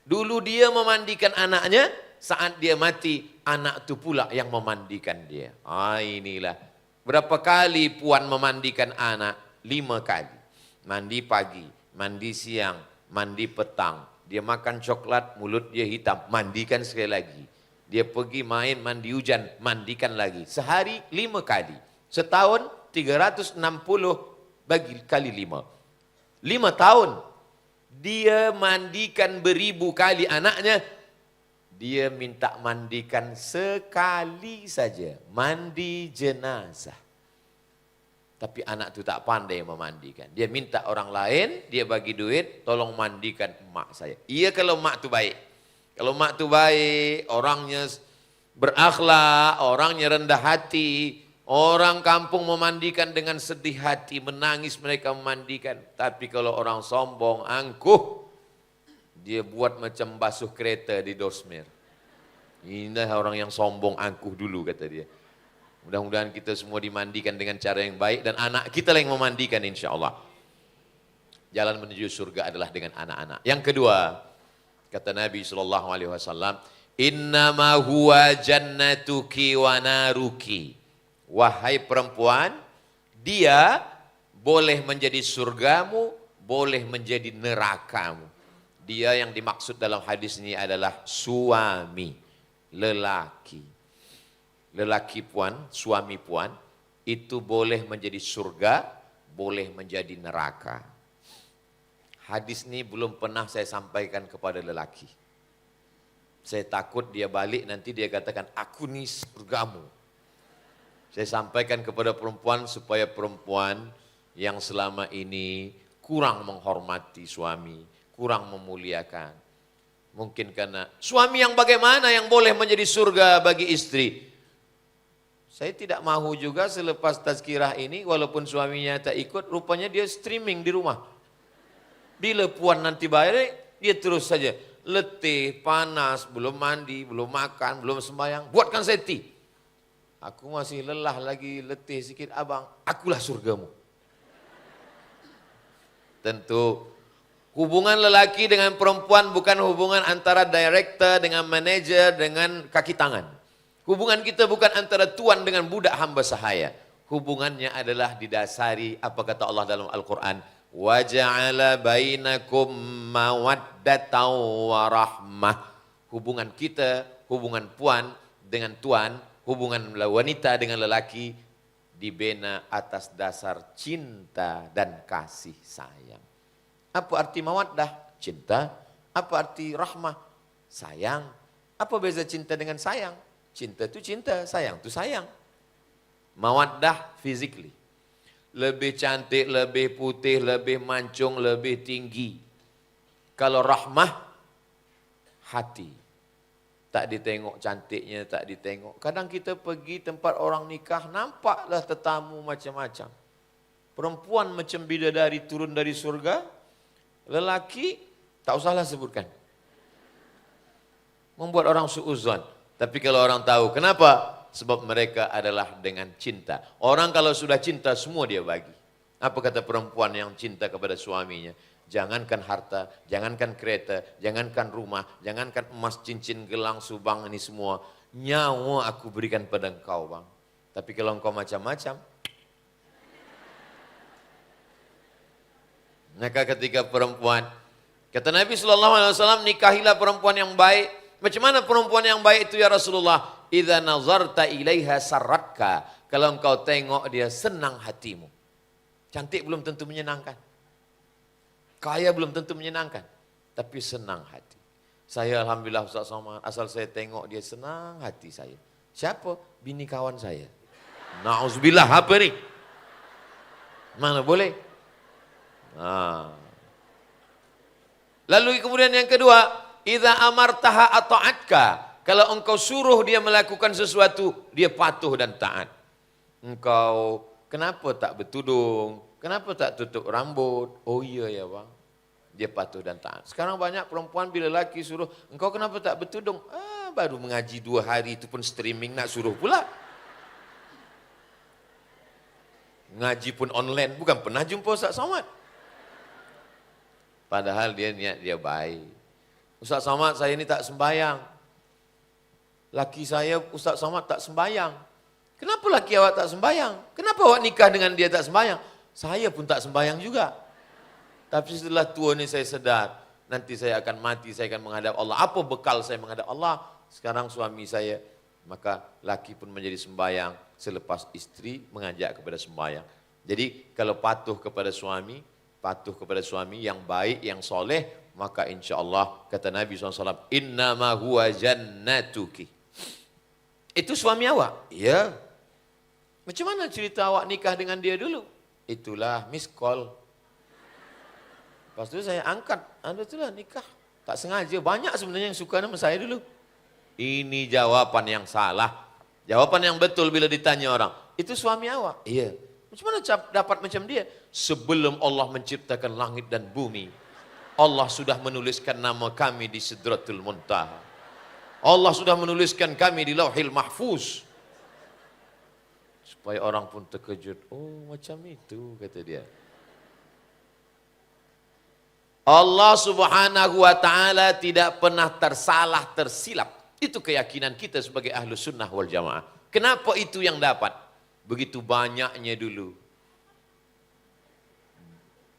[SPEAKER 1] Dulu dia memandikan anaknya, saat dia mati, anak itu pula yang memandikan dia. Inilah. Berapa kali puan memandikan anak? 5 kali. Mandi pagi, mandi siang, mandi petang. Dia makan coklat, mulut dia hitam, mandikan sekali lagi. Dia pergi main, mandi hujan, mandikan lagi. Sehari 5 kali. Setahun 360 bagi kali 5. 5 tahun. Dia mandikan beribu kali anaknya. Dia minta mandikan sekali saja. Mandi jenazah. Tapi anak itu tak pandai memandikan. Dia minta orang lain, dia bagi duit, tolong mandikan emak saya. Iya kalau emak itu baik. Kalau emak itu baik, orangnya berakhlak, orangnya rendah hati. Orang kampung memandikan dengan sedih hati, menangis mereka memandikan. Tapi kalau orang sombong, angkuh, dia buat macam basuh kereta di dosmer. Inilah orang yang sombong, angkuh dulu kata dia. Mudah-mudahan kita semua dimandikan dengan cara yang baik dan anak kita yang memandikan insya Allah. Jalan menuju surga adalah dengan anak-anak. Yang kedua, kata Nabi SAW, innama huwa jannatuki wa naruki. Wahai perempuan, dia boleh menjadi surgamu, boleh menjadi nerakamu. Dia yang dimaksud dalam hadis ini adalah suami, lelaki. Lelaki puan, suami puan, itu boleh menjadi surga, boleh menjadi neraka. Hadis ini belum pernah saya sampaikan kepada lelaki. Saya takut dia balik nanti dia katakan, aku nih surgamu. Saya sampaikan kepada perempuan supaya perempuan yang selama ini kurang menghormati suami, kurang memuliakan. Mungkin karena suami yang bagaimana yang boleh menjadi surga bagi istri. Saya tidak mahu juga selepas tazkirah ini walaupun suaminya tak ikut, rupanya dia streaming di rumah. Bila puan nanti balik, dia terus saja letih, panas, belum mandi, belum makan, belum sembahyang, buatkan saya tea. Aku masih lelah lagi, letih sikit, abang, akulah surgamu. Tentu hubungan lelaki dengan perempuan bukan hubungan antara director dengan manajer dengan kaki tangan. Hubungan kita bukan antara tuan dengan budak hamba sahaya. Hubungannya adalah didasari apa kata Allah dalam Al-Quran. Wa ja'ala bainakum mawaddatan wa rahmah. Hubungan kita, hubungan puan dengan tuan, hubungan wanita dengan lelaki dibina atas dasar cinta dan kasih sayang. Apa arti mawaddah? Cinta. Apa arti rahmah? Sayang. Apa beza cinta dengan sayang? Cinta itu cinta, sayang itu sayang. Mawaddah physically. Lebih cantik, lebih putih, lebih mancung, lebih tinggi. Kalau rahmah, hati. Tak ditengok cantiknya, tak ditengok. Kadang kita pergi tempat orang nikah, nampaklah tetamu macam-macam. Perempuan macam bidadari turun dari surga, lelaki tak usahlah sebutkan. Membuat orang suuzon. Tapi kalau orang tahu, kenapa? Sebab mereka adalah dengan cinta. Orang kalau sudah cinta, semua dia bagi. Apa kata perempuan yang cinta kepada suaminya? Jangankan harta, jangankan kereta, jangankan rumah, jangankan emas, cincin, gelang, subang ini semua. Nyawa aku berikan pada engkau bang. Tapi kalau engkau macam-macam. Maka ketika perempuan, kata Nabi SAW, nikahilah perempuan yang baik. Macam mana perempuan yang baik itu ya Rasulullah? Idza nazarta ilaiha sarratka. Kalau engkau tengok dia senang hatimu. Cantik belum tentu menyenangkan. Kaya belum tentu menyenangkan. Tapi senang hati. Saya alhamdulillah Ustaz Somad, asal saya tengok dia senang hati saya. Siapa? Bini kawan saya. Na'udzubillah, apa ni? Mana boleh? Lalu kemudian yang kedua, idza amartaha ata'atka. Kalau engkau suruh dia melakukan sesuatu, dia patuh dan taat. Engkau kenapa tak bertudung? Kenapa tak tutup rambut? Oh iya ya bang. Dia patuh dan taat. Sekarang banyak perempuan bila lelaki suruh, engkau kenapa tak bertudung? Baru mengaji 2 hari itu pun streaming nak suruh pula. Ngaji pun online, bukan pernah jumpa Ustaz Somad. Padahal dia niat dia baik. Ustaz Somad saya ini tak sembahyang. Laki saya Ustaz Somad tak sembahyang. Kenapa laki awak tak sembahyang? Kenapa awak nikah dengan dia tak sembahyang? Saya pun tak sembahyang juga. Tapi setelah tua ni saya sedar, nanti saya akan mati, saya akan menghadap Allah. Apa bekal saya menghadap Allah? Sekarang suami saya, maka laki pun menjadi sembahyang selepas istri mengajak kepada sembahyang. Jadi kalau patuh kepada suami yang baik, yang soleh, maka insya Allah kata Nabi SAW, innama huwa jannatuki. Itu suami awak? Ya. Macam mana cerita awak nikah dengan dia dulu? Itulah miss call. Lepas tu saya angkat, itulah nikah. Tak sengaja, banyak sebenarnya yang suka nama saya dulu. Ini jawaban yang salah. Jawaban yang betul bila ditanya orang, itu suami awak? Iya. Macam mana dapat macam dia? Sebelum Allah menciptakan langit dan bumi, Allah sudah menuliskan nama kami di Sidratul Muntaha. Allah sudah menuliskan kami di Lauhil Mahfuz. Supaya orang pun terkejut. Oh, macam itu, kata dia. Allah Subhanahu wa Ta'ala tidak pernah tersalah, tersilap. Itu keyakinan kita sebagai ahlu sunnah wal jamaah. Kenapa itu yang dapat? Begitu banyaknya dulu.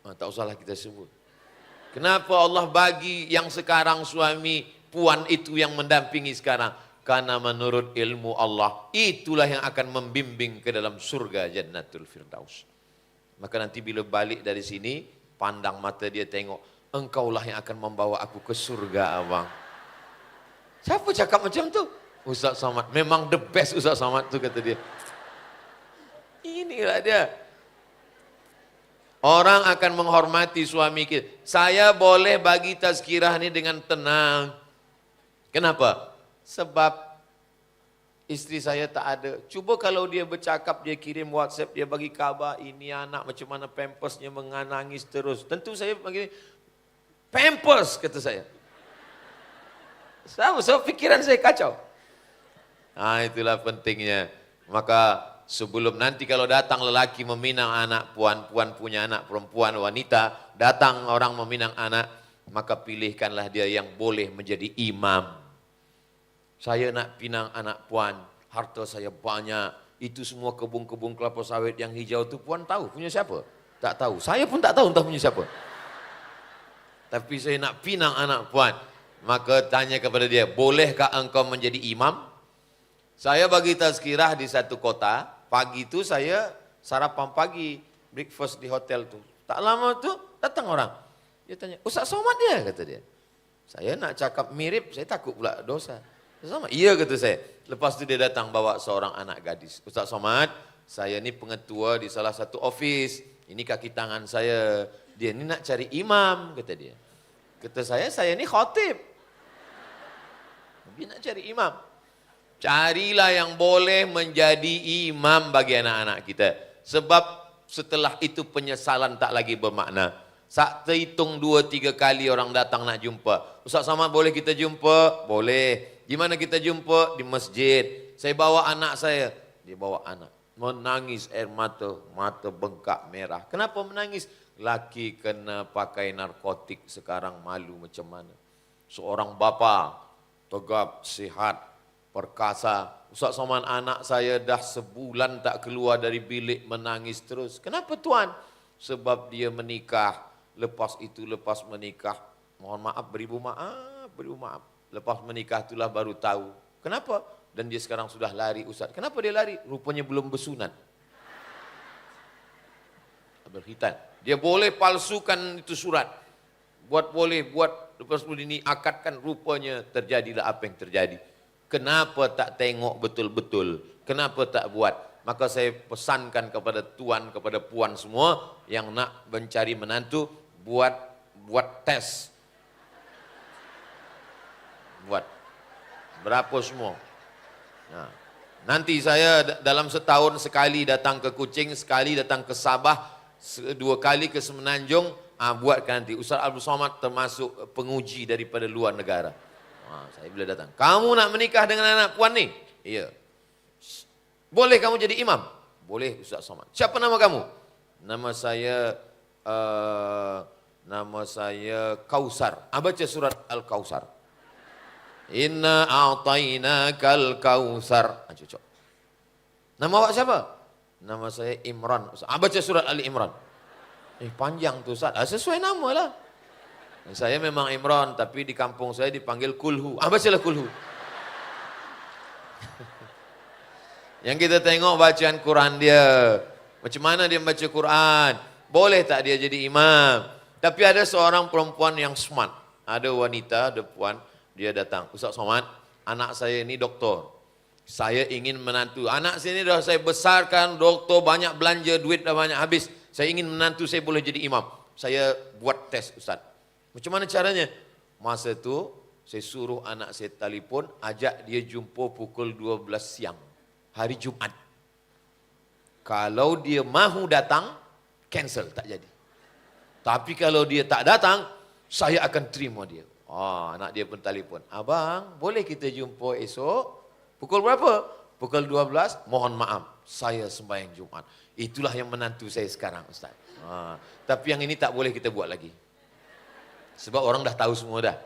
[SPEAKER 1] Tak usahlah kita sebut. Kenapa Allah bagi yang sekarang suami puan itu yang mendampingi sekarang? Karena menurut ilmu Allah, itulah yang akan membimbing ke dalam surga Jannatul Firdaus. Maka nanti bila balik dari sini, pandang mata dia tengok, engkaulah yang akan membawa aku ke surga, abang. Siapa cakap macam tu? Ustaz Somad. Memang the best Ustaz Somad tu, kata dia. Inilah dia. Orang akan menghormati suami kita. Saya boleh bagi tazkirah ni dengan tenang. Kenapa? Sebab istri saya tak ada. Cuba kalau dia bercakap, dia kirim WhatsApp, dia bagi khabar, ini anak macam mana pampersnya menangis terus. Tentu saya bagi pampers, kata saya. Sama, so pikiran saya kacau. Itulah pentingnya. Maka sebelum nanti kalau datang lelaki meminang anak puan, puan punya anak perempuan, wanita, datang orang meminang anak, maka pilihkanlah dia yang boleh menjadi imam. Saya nak pinang anak puan, harta saya banyak, itu semua kebun-kebun kelapa sawit yang hijau itu puan tahu punya siapa? Tak tahu. Saya pun tak tahu entah punya siapa. Tapi saya nak pinang anak puan. Maka tanya kepada dia, bolehkah engkau menjadi imam? Saya bagi tazkirah di satu kota, pagi itu saya sarapan pagi, breakfast di hotel tu. Tak lama tu datang orang. Dia tanya, Ustaz Somad dia, kata dia. Saya nak cakap mirip, saya takut pula dosa. Sama, iya, kata saya. Lepas tu dia datang bawa seorang anak gadis. Ustaz Somad, saya ni pengetua di salah satu office. Ini kaki tangan saya. Dia ni nak cari imam, kata dia. Kata saya ni khatib. Dia nak cari imam. Carilah yang boleh menjadi imam bagi anak-anak kita. Sebab setelah itu penyesalan tak lagi bermakna. Saat terhitung 2-3 kali orang datang nak jumpa. Ustaz Somad boleh kita jumpa? Boleh. Di mana kita jumpa? Di masjid. Saya bawa anak saya. Dia bawa anak. Menangis air mata. Mata bengkak merah. Kenapa menangis? Laki kena pakai narkotik sekarang malu macam mana. Seorang bapa tegap, sihat, perkasa. Ustaz Somad, anak saya dah sebulan tak keluar dari bilik, menangis terus. Kenapa tuan? Sebab dia menikah. Lepas itu, lepas menikah, mohon maaf, beribu maaf. Lepas menikah itulah baru tahu. Kenapa? Dan dia sekarang sudah lari, Ustaz. Kenapa dia lari? Rupanya belum bersunat. Berkhitan. Dia boleh palsukan itu surat. Buat lepas ini akadkan, rupanya terjadilah apa yang terjadi. Kenapa tak tengok betul-betul? Kenapa tak buat? Maka saya pesankan kepada tuan, kepada puan semua yang nak mencari menantu, buat tes. Buat. Berapa semua? Nah, nanti saya dalam setahun sekali datang ke Kuching, sekali datang ke Sabah, 2 kali ke Semenanjung, buatkan nanti. Ustaz Abdul Somad termasuk penguji daripada luar negara. Saya bila datang, kamu nak menikah dengan anak puan ni? Iya. Boleh kamu jadi imam? Boleh Ustaz Somad. Siapa nama kamu? Nama saya Kausar. Baca surat Al-Kausar. Inna a'tainakal kausar. Cocok. Nama awak siapa? Nama saya Imran. Baca surat Ali Imran. Panjang tu Ustaz. Sesuai nama lah. Saya memang Imran, tapi di kampung saya dipanggil Kulhu. Bacalah Kulhu. Yang kita tengok bacaan Quran dia. Macam mana dia baca Quran. Boleh tak dia jadi imam. Tapi ada seorang perempuan yang smart. Ada wanita, ada puan. Dia datang. Ustaz Somad, anak saya ini doktor. Saya ingin menantu. Anak saya ini dah saya besarkan, doktor, banyak belanja, duit dah banyak habis. Saya ingin menantu saya boleh jadi imam. Saya buat tes Ustaz. Macam mana caranya? Masa tu Saya suruh anak saya telefon, ajak dia jumpa pukul 12 siang. Hari Jumat. Kalau dia mahu datang, cancel, tak jadi. Tapi kalau dia tak datang, saya akan terima dia. Anak dia pun telefon. Abang, boleh kita jumpa esok? Pukul berapa? Pukul 12, mohon maaf, saya sembahyang Jumat. Itulah yang menantu saya sekarang, Ustaz. Tapi yang ini tak boleh kita buat lagi. Sebab orang dah tahu semua dah.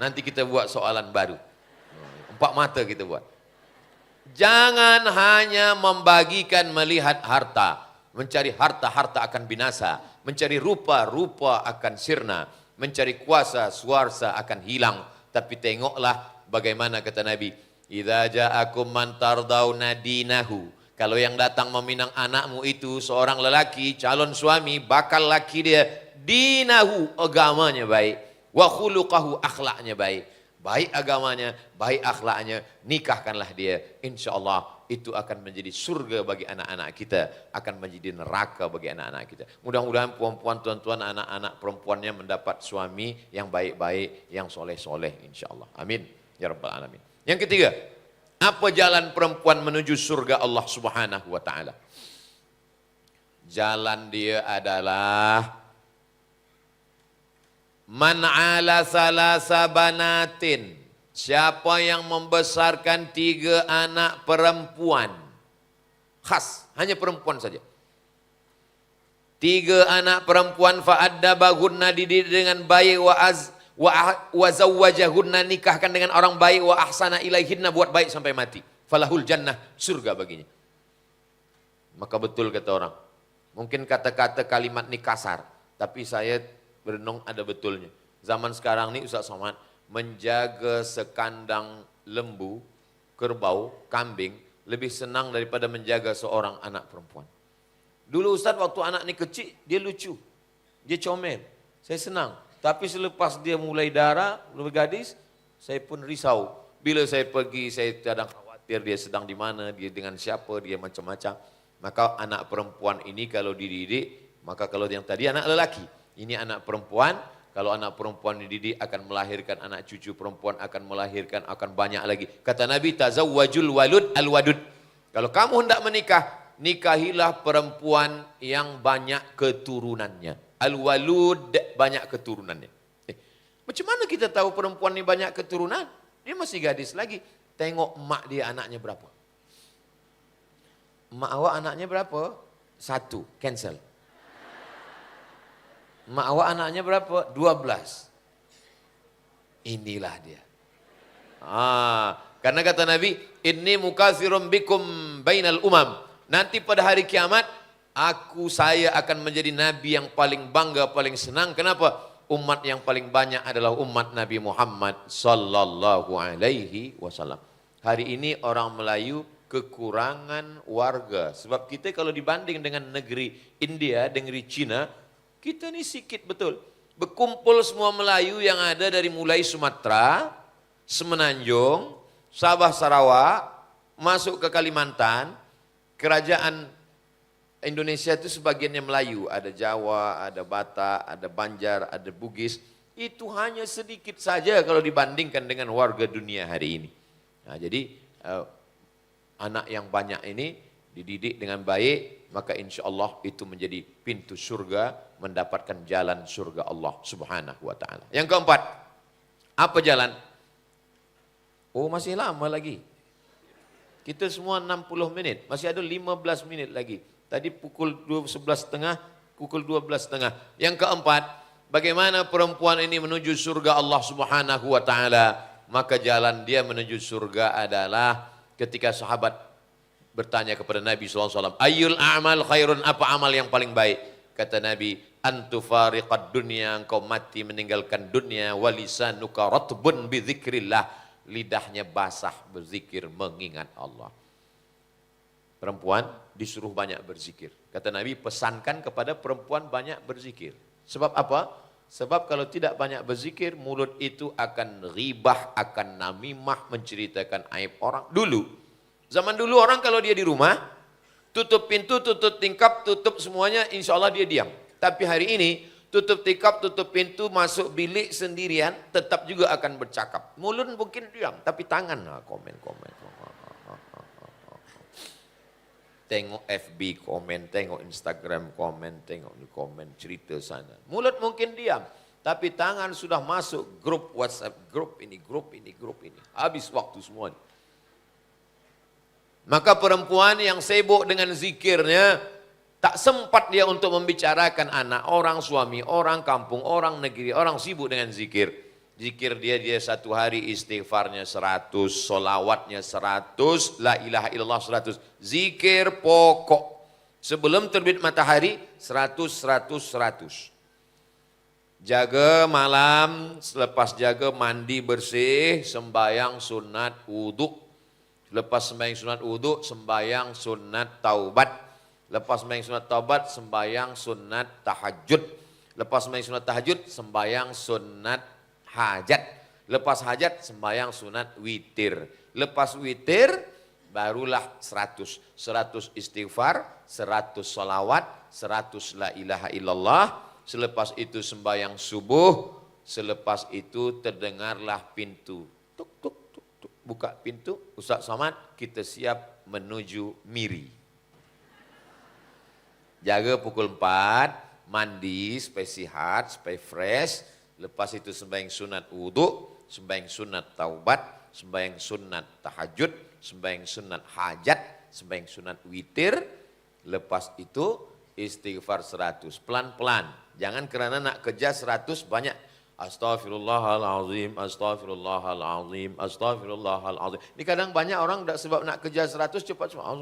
[SPEAKER 1] Nanti kita buat soalan baru. 4 mata kita buat. Jangan hanya membagikan melihat harta. Mencari harta akan binasa. Mencari rupa akan sirna. Mencari kuasa, suarsa akan hilang. Tapi tengoklah bagaimana kata Nabi. Idza ja'akum man tardawna dinahu. Kalau yang datang meminang anakmu itu seorang lelaki, calon suami, bakal laki dia. Dinahu, agamanya baik. Wa khuluqahu, akhlaknya baik. Baik agamanya, baik akhlaknya, nikahkanlah dia. Insya Allah itu akan menjadi surga bagi anak-anak kita, akan menjadi neraka bagi anak-anak kita. Mudah-mudahan puan-puan, tuan-tuan, anak-anak perempuannya mendapat suami yang baik-baik, yang soleh-soleh insya Allah. Amin. Ya Rabbal Alamin. Yang ketiga, apa jalan perempuan menuju surga Allah Subhanahu wa Ta'ala? Jalan dia adalah man ala salasa banatin. Siapa yang membesarkan 3 anak perempuan. Khas, hanya perempuan saja. 3 anak perempuan fa'addabahunna, dididik dengan baik, wa zawwajahunna, nikahkan dengan orang baik, wa ahsana ilaihinna, buat baik sampai mati. Falahul jannah, surga baginya. Maka betul kata orang. Mungkin kata-kata kalimat ini kasar, tapi saya berenung ada betulnya. Zaman sekarang ini Ustaz Somad, menjaga sekandang lembu, kerbau, kambing lebih senang daripada menjaga seorang anak perempuan. Dulu Ustaz waktu anak ini kecil, dia lucu, dia comel, saya senang. Tapi selepas dia mulai darah, mulai gadis, saya pun risau. Bila saya pergi, saya kadang khawatir dia sedang di mana, dia dengan siapa, dia macam-macam. Maka anak perempuan ini kalau dididik, maka kalau yang tadi anak lelaki, ini anak perempuan. Kalau anak perempuan dididik akan melahirkan anak cucu perempuan, akan melahirkan, akan banyak lagi. Kata Nabi, tazawwajul walud al-wadud. Kalau kamu hendak menikah, nikahilah perempuan yang banyak keturunannya. Al-walud, banyak keturunannya. Macam mana kita tahu perempuan ini banyak keturunan? Dia masih gadis lagi. Tengok emak dia anaknya berapa. Emak awak anaknya berapa? 1, cancel. Mak awak anaknya berapa? 12. Inilah dia. Karena kata Nabi, inni mukatsirum bikum bainal umam. Nanti pada hari kiamat, saya akan menjadi nabi yang paling bangga, paling senang. Kenapa? Umat yang paling banyak adalah umat Nabi Muhammad sallallahu alaihi wasallam. Hari ini orang Melayu kekurangan warga. Sebab kita kalau dibanding dengan negeri India, negeri Cina, kita ni sikit betul. Berkumpul semua Melayu yang ada dari mulai Sumatera, Semenanjung, Sabah Sarawak, masuk ke Kalimantan. Kerajaan Indonesia itu sebagiannya Melayu. Ada Jawa, ada Batak, ada Banjar, ada Bugis. Itu hanya sedikit saja kalau dibandingkan dengan warga dunia hari ini. Nah, jadi anak yang banyak ini dididik dengan baik, maka insya Allah itu menjadi pintu surga, mendapatkan jalan surga Allah Subhanahu wa Ta'ala. Yang keempat, apa jalan? Oh, masih lama lagi. Kita semua 60 menit, masih ada 15 menit lagi. Tadi pukul 11.30, pukul 12.30. Yang keempat, bagaimana perempuan ini menuju surga Allah Subhanahu wa Ta'ala? Maka jalan dia menuju surga adalah ketika sahabat bertanya kepada Nabi SAW, Ayyul a'mal khairun, apa amal yang paling baik? Kata Nabi, antufariqad dunya, engkau mati meninggalkan dunia, walisanuka ratbun bidzikrillah, lidahnya basah berzikir mengingat Allah. Perempuan disuruh banyak berzikir. Kata Nabi, pesankan kepada perempuan banyak berzikir. Sebab apa? Sebab kalau tidak banyak berzikir, mulut itu akan ghibah, akan namimah, menceritakan aib orang. Zaman dulu orang kalau dia di rumah, tutup pintu, tutup tingkap, tutup semuanya, insya Allah dia diam. Tapi hari ini, tutup tikap, tutup pintu, masuk bilik sendirian, tetap juga akan bercakap. Mulut mungkin diam, tapi tangan komen. Tengok FB komen, tengok Instagram komen, tengok di komen cerita sana. Mulut mungkin diam, tapi tangan sudah masuk grup WhatsApp, grup ini. Habis waktu semua. Maka perempuan yang sibuk dengan zikirnya, tak sempat dia untuk membicarakan anak, orang suami, orang kampung, orang negeri, orang sibuk dengan zikir. Zikir dia satu hari istighfarnya 100, solawatnya 100, la ilaha illallah 100. Zikir pokok. Sebelum terbit matahari 100. Jaga malam, selepas jaga mandi bersih, sembayang sunat wudhu. Lepas sembayang sunat wudhu, sembayang sunat taubat. Lepas sembahyang sunat taubat, sembahyang sunat tahajud. Lepas sembahyang sunat tahajud, sembahyang sunat hajat. Lepas hajat, sembahyang sunat witir. Lepas witir, barulah 100. 100 istighfar, 100 salawat, 100 la ilaha illallah. Selepas itu sembahyang subuh, selepas itu terdengarlah pintu. Tuk, tuk, tuk, tuk. Buka pintu, Ustaz Somad, kita siap menuju Miri. Jaga pukul 4, mandi supaya sihat, supaya fresh. Lepas itu sembahyang sunat wudhu, sembahyang sunat taubat, sembahyang sunat tahajud, sembahyang sunat hajat, sembahyang sunat witir. Lepas itu istighfar 100. Pelan-pelan. Jangan kerana nak kejar 100 banyak. Astaghfirullahalazim, astaghfirullahalazim, astaghfirullahalazim. Ini kadang banyak orang tak sebab nak kejar 100 cepat-cepat.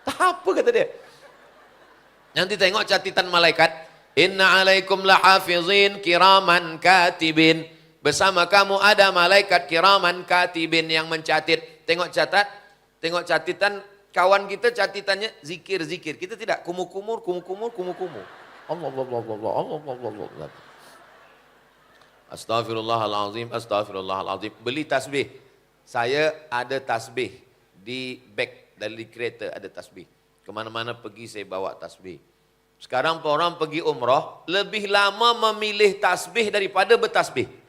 [SPEAKER 1] Tak apa kata dia. Nanti tengok catatan malaikat. Inna alaikum lahafizin kiraman katibin. Bersama kamu ada malaikat kiraman katibin yang mencatat. Tengok catatan kawan kita catatannya zikir-zikir. Kita tidak kumur-kumur. Allah. Astaghfirullahalazim, astaghfirullahalazim. Beli tasbih. Saya ada tasbih di beg dari kereta ada tasbih. Kemana-mana pergi saya bawa tasbih. Sekarang orang pergi umrah lebih lama memilih tasbih daripada bertasbih.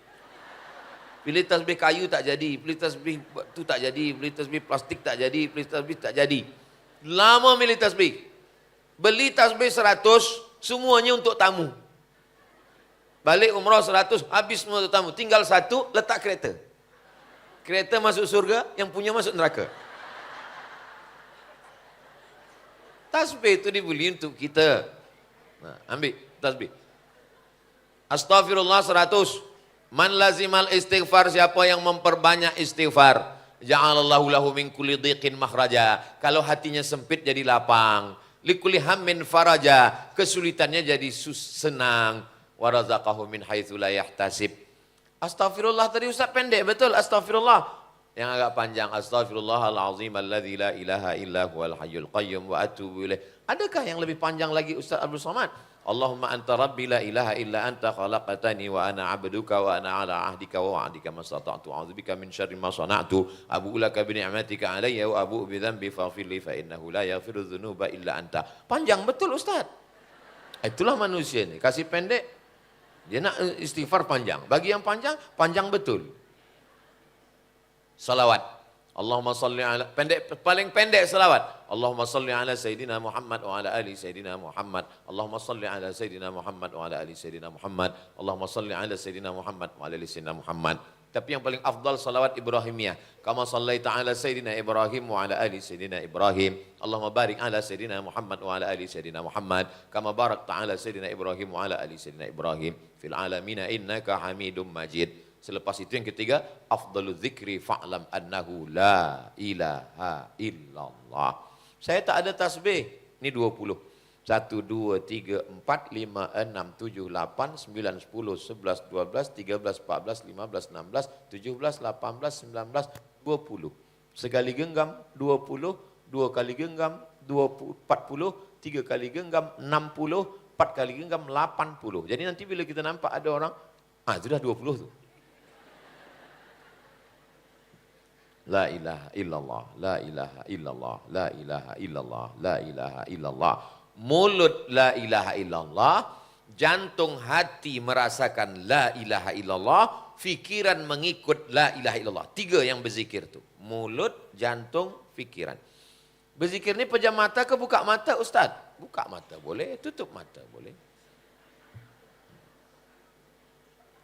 [SPEAKER 1] Pilih tasbih kayu tak jadi, pilih tasbih tu tak jadi, pilih tasbih plastik tak jadi, pilih tasbih tak jadi. Lama milih tasbih. Beli tasbih 100, semuanya untuk tamu. Balik umrah 100, habis semua untuk tamu. Tinggal 1, letak kereta. Kereta masuk surga, yang punya masuk neraka. Tasbih itu dibeli untuk kita. Nah, ambil tasbih. Astaghfirullah 100. Man lazimal istighfar, siapa yang memperbanyak istighfar, ja'alallahu lahu min kulli dhiqin makhraja. Kalau hatinya sempit jadi lapang. Likulli hammin faraja, kesulitannya jadi senang. Wa razaqahu min haitsu la yahtasib. Astaghfirullah tadi Ustaz pendek betul, astaghfirullah. Yang agak panjang, astaghfirullahalazim alladzi la ilaha illa huwal hayyul qayyum wa atubu ilaih. Adakah yang lebih panjang lagi Ustaz Abdul Somad? Allahumma anta rabbi la ilaha illa anta khalaqtani wa ana 'abduka wa ana 'ala 'ahdika wa wa'dika mastata'tu a'udzubika min syarri ma sana'tu abu'u laka bi ni'matika 'alayya wa abu'u bi dhanbi faghfir li fa innahu la yaghfiru dzunuba illa anta. Panjang betul Ustaz. Itulah manusia ini, kasih pendek dia nak istighfar panjang. Bagi yang panjang, panjang betul. Salawat. Allahumma salli ala, paling pendek salawat. Allahumma salli ala Sayyidina Muhammad wa ala ali Sayyidina Muhammad. Allahumma salli ala Sayyidina Muhammad wa ala ali Sayyidina Muhammad. Allahumma salli ala Sayyidina Muhammad wa ala ali Sayyidina Muhammad. Tapi yang paling afdal salawat Ibrahimiyah. Kama sallaita ala Sayyidina Ibrahim wa ala ali Sayyidina Ibrahim. Allahumma barik ala Sayyidina Muhammad wa ala ali Sayyidina Muhammad. Kama barakta ala Sayyidina Ibrahim wa ala ali Sayyidina Ibrahim. Fil alamina innaka hamidum majid. Selepas itu yang ketiga, afdalu dzikri fa'lam annahu la ilaha illallah. Saya tak ada tasbih. Ini 20. 1, 2, 3, 4, 5, 6, 7, 8, 9, 10, 11, 12, 13, 14, 15, 16, 17, 18, 19, 20. Sekali genggam 20, 2 kali genggam 20, 40, 3 kali genggam 60, 4 kali genggam 80. Jadi nanti bila kita nampak ada orang, itu dah 20 tu. La ilaha illallah, la ilaha illallah, la ilaha illallah, la ilaha illallah. Mulut la ilaha illallah, jantung hati merasakan la ilaha illallah, fikiran mengikut la ilaha illallah. 3 yang berzikir tu. Mulut, jantung, fikiran. Berzikir ni pejam mata ke buka mata Ustaz? Buka mata boleh, tutup mata boleh.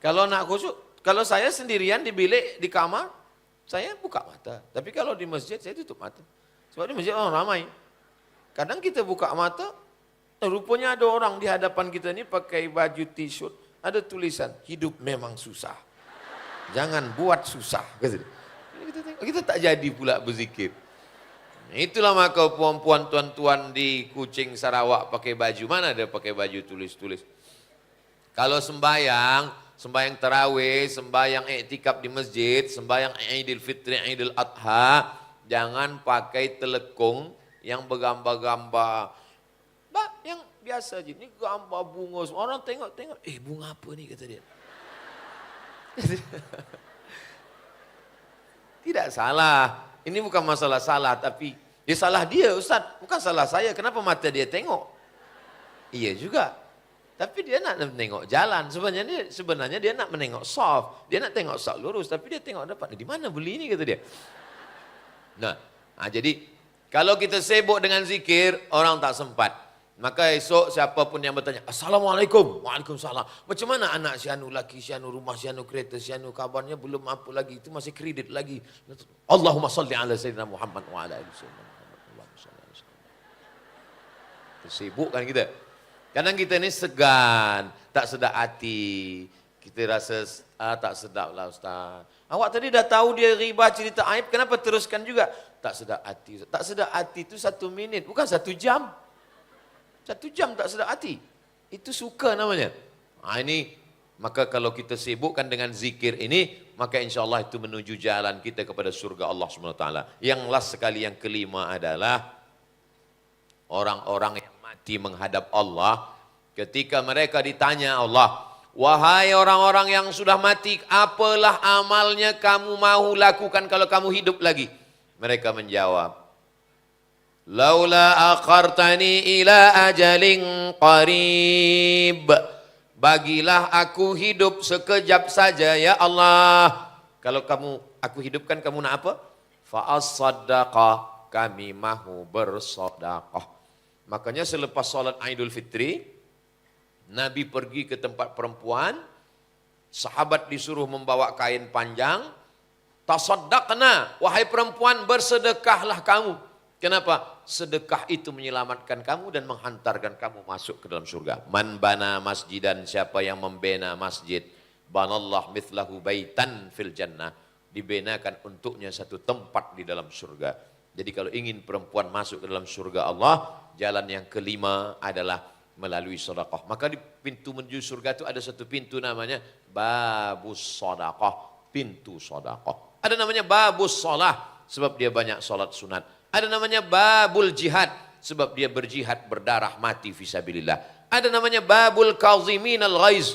[SPEAKER 1] Kalau nak khusyuk, kalau saya sendirian di bilik, di kamar, saya buka mata. Tapi kalau di masjid, saya tutup mata. Sebab di masjid orang ramai. Kadang kita buka mata, rupanya ada orang di hadapan kita ni pakai baju t-shirt, ada tulisan, hidup memang susah. Jangan buat susah. Kita tak jadi pula berzikir. Itulah maka puan-puan tuan-tuan di Kuching Sarawak pakai baju. Mana ada pakai baju tulis-tulis. Kalau sembahyang tarawih, sembahyang iktikaf di masjid, sembahyang Idul Fitri, Idul Adha, jangan pakai telekung yang bergambar-gambar. Yang biasa je, ni gambar bunga. Orang tengok-tengok, bunga apa ni kata dia. Tidak salah. Ini bukan masalah salah, tapi salah dia Ustaz. Bukan salah saya, kenapa mata dia tengok? Iya juga. Tapi dia nak menengok jalan. Sebenarnya dia nak menengok soft. Dia nak tengok soft lurus. Tapi dia tengok depan. Di mana beli ni kata dia. Nah, jadi kalau kita sibuk dengan zikir, orang tak sempat. Maka esok siapapun yang bertanya, Assalamualaikum. Waalaikumsalam. Macam mana anak si anu laki, si anu rumah, si anu kereta, si anu kabarnya belum apa lagi. Itu masih kredit lagi. Allahumma salli ala Sayyidina Muhammad wa ala alihi Sayyidina Muhammad. Allahumma salli ala Sayyidina Muhammad. Sibuk kan kita. Kadang kita ni segan, tak sedap hati. Kita rasa tak sedap lah Ustaz. Awak tadi dah tahu dia riba cerita aib, kenapa teruskan juga? Tak sedap hati. Tak sedap hati itu 1 minit, bukan 1 jam. 1 jam tak sedap hati. Itu suka namanya. Ini, maka kalau kita sibukkan dengan zikir ini, maka insya Allah itu menuju jalan kita kepada surga Allah SWT. Yang last sekali, yang kelima adalah orang-orang yang mati menghadap Allah. Ketika mereka ditanya Allah, wahai orang-orang yang sudah mati, apalah amalnya kamu mahu lakukan kalau kamu hidup lagi? Mereka menjawab, laula akhartani ila ajalin qarib. Bagilah aku hidup sekejap saja ya Allah. Kalau aku hidupkan, kamu nak apa? Fa'as-saddaqah, kami mahu bersedekah. Makanya selepas salat Idul Fitri, Nabi pergi ke tempat perempuan, sahabat disuruh membawa kain panjang, tasaddaqna, wahai perempuan bersedekahlah kamu. Kenapa? Sedekah itu menyelamatkan kamu dan menghantarkan kamu masuk ke dalam surga. Man bana masjidan, siapa yang membina masjid, banallah mithlahu baitan fil jannah, dibenakan untuknya satu tempat di dalam surga. Jadi kalau ingin perempuan masuk ke dalam surga Allah, jalan yang kelima adalah melalui sedekah. Maka di pintu menuju surga itu ada satu pintu namanya babus sedekah, pintu sedekah. Ada namanya babus shalah sebab dia banyak salat sunat. Ada namanya babul jihad sebab dia berjihad berdarah mati fisabilillah. Ada namanya babul kazimin al-ghaiz,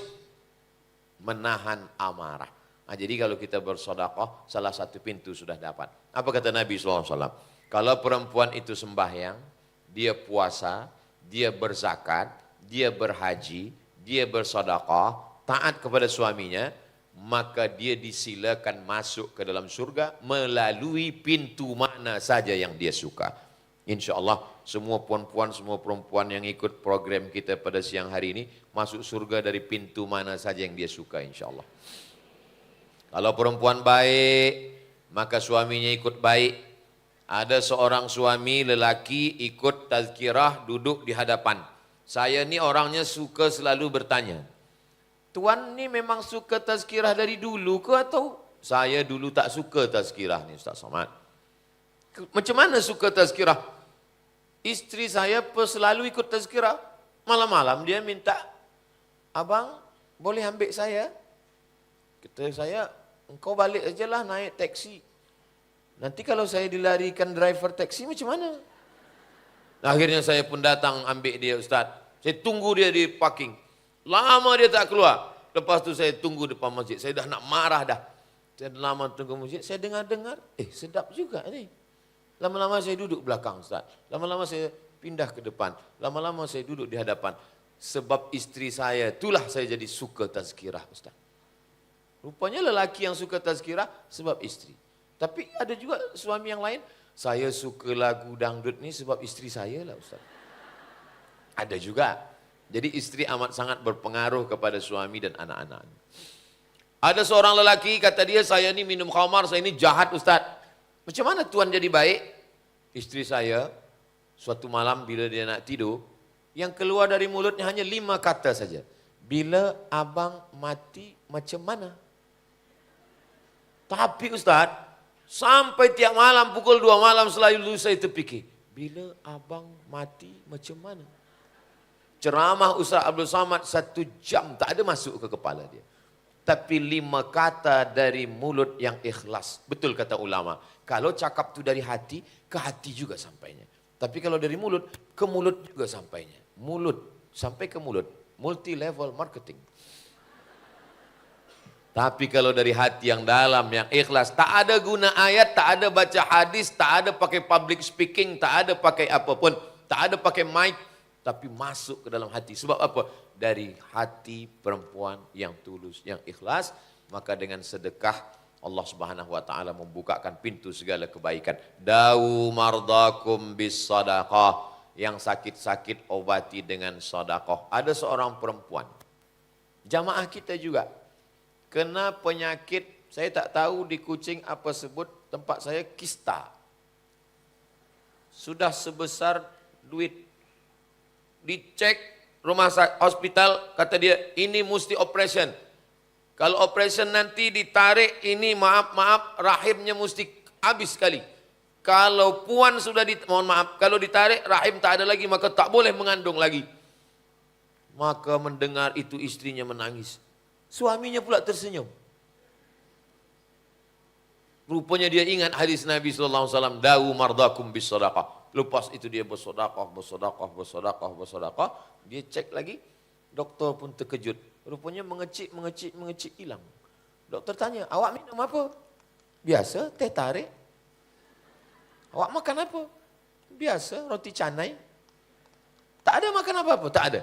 [SPEAKER 1] menahan amarah. Jadi kalau kita bersedekah, salah satu pintu sudah dapat. Apa kata Nabi SAW? Kalau perempuan itu sembahyang, dia puasa, dia berzakat, dia berhaji, dia bersedekah, taat kepada suaminya, maka dia disilakan masuk ke dalam surga melalui pintu mana saja yang dia suka. Insya Allah semua puan-puan, semua perempuan yang ikut program kita pada siang hari ini masuk surga dari pintu mana saja yang dia suka, insya Allah. Kalau perempuan baik, maka suaminya ikut baik. Ada seorang suami lelaki ikut tazkirah duduk di hadapan. Saya ni orangnya suka selalu bertanya, Tuan ni memang suka tazkirah dari dulu ke atau saya dulu tak suka tazkirah ni Ustaz Somad? Macam mana suka tazkirah? Isteri saya selalu ikut tazkirah. Malam-malam dia minta, abang boleh ambil saya? Kata saya, engkau balik aja lah naik taksi. Nanti kalau saya dilarikan driver taksi macam mana? Akhirnya saya pun datang ambil dia Ustaz. Saya tunggu dia di parking. Lama dia tak keluar. Lepas tu saya tunggu depan masjid. Saya dah nak marah dah. Saya lama tunggu masjid, saya dengar-dengar, sedap juga ini. Lama-lama saya duduk belakang Ustaz. Lama-lama saya pindah ke depan. Lama-lama saya duduk di hadapan. Sebab istri saya, itulah saya jadi suka tazkirah Ustaz. Rupanya lelaki yang suka tazkirah sebab istri. Tapi ada juga suami yang lain, saya suka lagu dangdut ni sebab istri saya lah Ustaz. Ada juga. Jadi istri amat sangat berpengaruh kepada suami dan anak-anak. Ada seorang lelaki kata dia, saya ni minum khamar, saya ni jahat Ustaz. Macam mana Tuhan jadi baik? Istri saya, suatu malam bila dia nak tidur, yang keluar dari mulutnya hanya 5 kata saja. Bila abang mati macam mana? Tapi Ustaz, sampai tiap malam pukul 2 malam selalu saya terfikir, bila abang mati macam mana? Ceramah Ustaz Abdul Samad 1 jam tak ada masuk ke kepala dia. Tapi 5 kata dari mulut yang ikhlas. Betul kata ulama. Kalau cakap tu dari hati, ke hati juga sampainya. Tapi kalau dari mulut, ke mulut juga sampainya. Mulut, sampai ke mulut. Multi level marketing. Tapi kalau dari hati yang dalam, yang ikhlas, tak ada guna ayat, tak ada baca hadis, tak ada pakai public speaking, tak ada pakai apapun, tak ada pakai mic, tapi masuk ke dalam hati. Sebab apa? Dari hati perempuan yang tulus, yang ikhlas, maka dengan sedekah Allah Subhanahu wa taala membukakan pintu segala kebaikan. Dau mardakum bis sadaqah, yang sakit-sakit obati dengan sedekah. Ada seorang perempuan, jamaah kita juga, kena penyakit, saya tak tahu di Kuching apa sebut, tempat saya kista. Sudah sebesar duit. Dicek rumah sakit, hospital, kata dia, ini mesti operation. Kalau operation nanti ditarik, ini maaf, rahimnya mesti habis sekali. Kalau puan sudah, mohon maaf, kalau ditarik, rahim tak ada lagi, maka tak boleh mengandung lagi. Maka mendengar itu istrinya menangis. Suaminya pula tersenyum. Rupanya dia ingat hadis Nabi SAW, Da'u mardakum bis sadaqah. Lepas itu dia bersedekah. Dia cek lagi, doktor pun terkejut. Rupanya mengecik hilang. Doktor tanya, awak minum apa? Biasa, teh tarik. Awak makan apa? Biasa, roti canai. Tak ada makan apa-apa? Tak ada.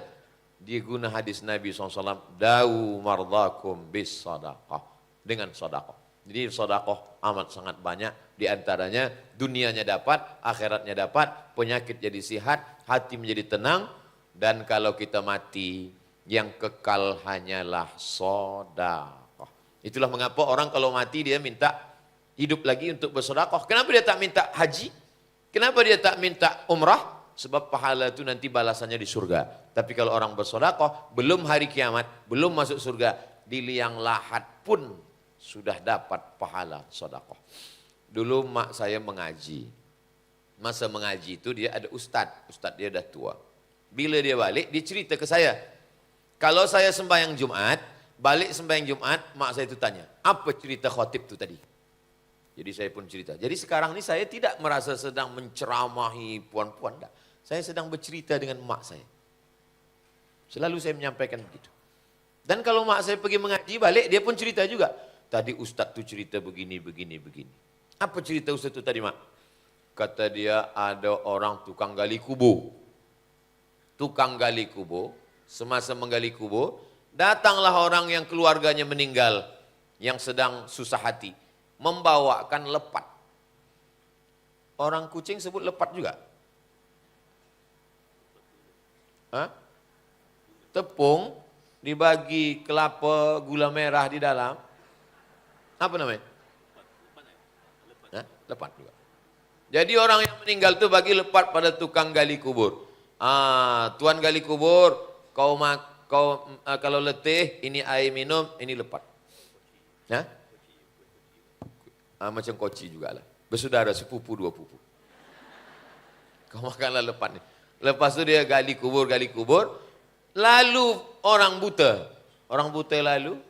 [SPEAKER 1] Dia guna hadis Nabi SAW, Da'u mardakum bis sadaqah. Dengan sedekah. Jadi sedekah amat sangat banyak. Di antaranya dunianya dapat, akhiratnya dapat, penyakit jadi sihat, hati menjadi tenang. Dan kalau kita mati, yang kekal hanyalah sedekah. Itulah mengapa orang kalau mati dia minta hidup lagi untuk bersedekah. Kenapa dia tak minta haji? Kenapa dia tak minta umrah? Sebab pahala itu nanti balasannya di surga. Tapi kalau orang bersedekah, belum hari kiamat, belum masuk surga, di liang lahat pun sudah dapat pahala sedekah. Dulu mak saya mengaji. Masa mengaji itu dia ada ustadz dia dah tua. Bila dia balik, dia cerita ke saya. Kalau saya sembahyang Jumat, balik sembahyang Jumat, mak saya itu tanya, apa cerita khotib itu tadi? Jadi saya pun cerita. Jadi sekarang ini saya tidak merasa sedang menceramahi puan-puan. Saya sedang bercerita dengan mak saya. Selalu saya menyampaikan begitu. Dan kalau mak saya pergi mengaji balik, dia pun cerita juga. Tadi ustaz tu cerita begini. Apa cerita ustaz tu tadi, mak? Kata dia ada orang tukang gali kubur. Tukang gali kubur, semasa menggali kubur, datanglah orang yang keluarganya meninggal, yang sedang susah hati, membawakan lepat. Orang Kuching sebut lepat juga. Tepung, dibagi kelapa, gula merah di dalam. Apa namanya? Lepat juga. Jadi orang yang meninggal itu bagi lepat pada tukang gali kubur. Tuan gali kubur, kau kalau letih, ini air minum, ini lepat. Macam koci juga lah. Bersaudara, sepupu, 2 pupu. Kau makanlah lepat ni. Lepas tu dia gali kubur. Lalu orang buta lalu,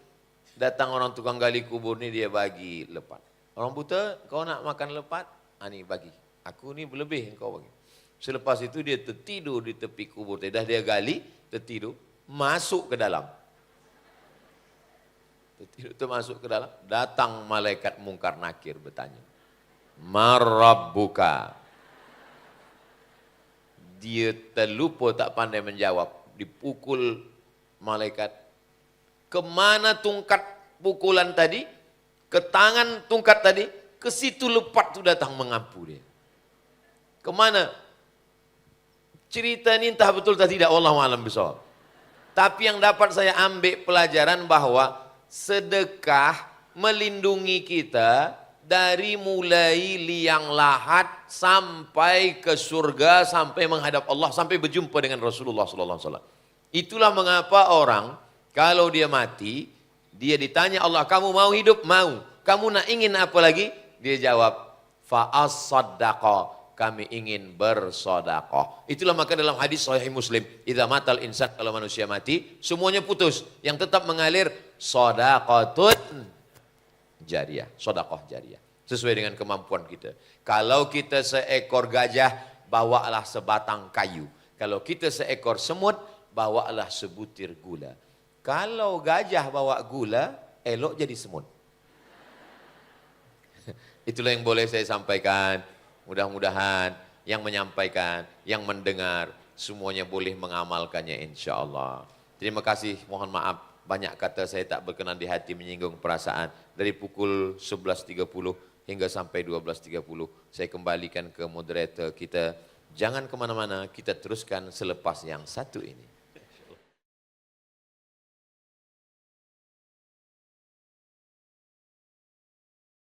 [SPEAKER 1] datang orang tukang gali kubur ni, dia bagi lepat. Orang buta, kau nak makan lepat? Ni bagi. Aku ni berlebih, kau bagi. Selepas itu dia tertidur di tepi kubur. Dah dia gali, tertidur, masuk ke dalam. Itu masuk ke dalam, datang malaikat mungkar nakir bertanya, Marabbuka. Dia terlupa, tak pandai menjawab, dipukul malaikat. Kemana tungkat pukulan tadi? Ke tangan tungkat tadi, ke situ lepat tu datang mengampu dia. Kemana? Cerita ini entah betul atau tidak, wallahu a'lam bishawab. Tapi yang dapat saya ambil pelajaran bahwa sedekah melindungi kita dari mulai liang lahat sampai ke surga, sampai menghadap Allah, sampai berjumpa dengan Rasulullah SAW. Itulah mengapa orang kalau dia mati, dia ditanya Allah, kamu mau hidup? Mau. Kamu nak ingin apa lagi? Dia jawab, fa'as-saddaqa, kami ingin bersedekah. Itulah maka dalam hadis sahih Muslim, idza matal insan, kalau manusia mati, semuanya putus. Yang tetap mengalir shadaqatun jariyah, sedekah jariyah. Sesuai dengan kemampuan kita. Kalau kita seekor gajah, bawalah sebatang kayu. Kalau kita seekor semut, bawalah sebutir gula. Kalau gajah bawa gula, elok jadi semut. Itulah yang boleh saya sampaikan. Mudah-mudahan yang menyampaikan, yang mendengar, semuanya boleh mengamalkannya insya Allah. Terima kasih, mohon maaf. Banyak kata saya tak berkenan di hati, menyinggung perasaan. Dari pukul 11.30 hingga sampai 12.30, saya kembalikan ke moderator kita. Jangan kemana-mana, kita teruskan selepas yang satu ini.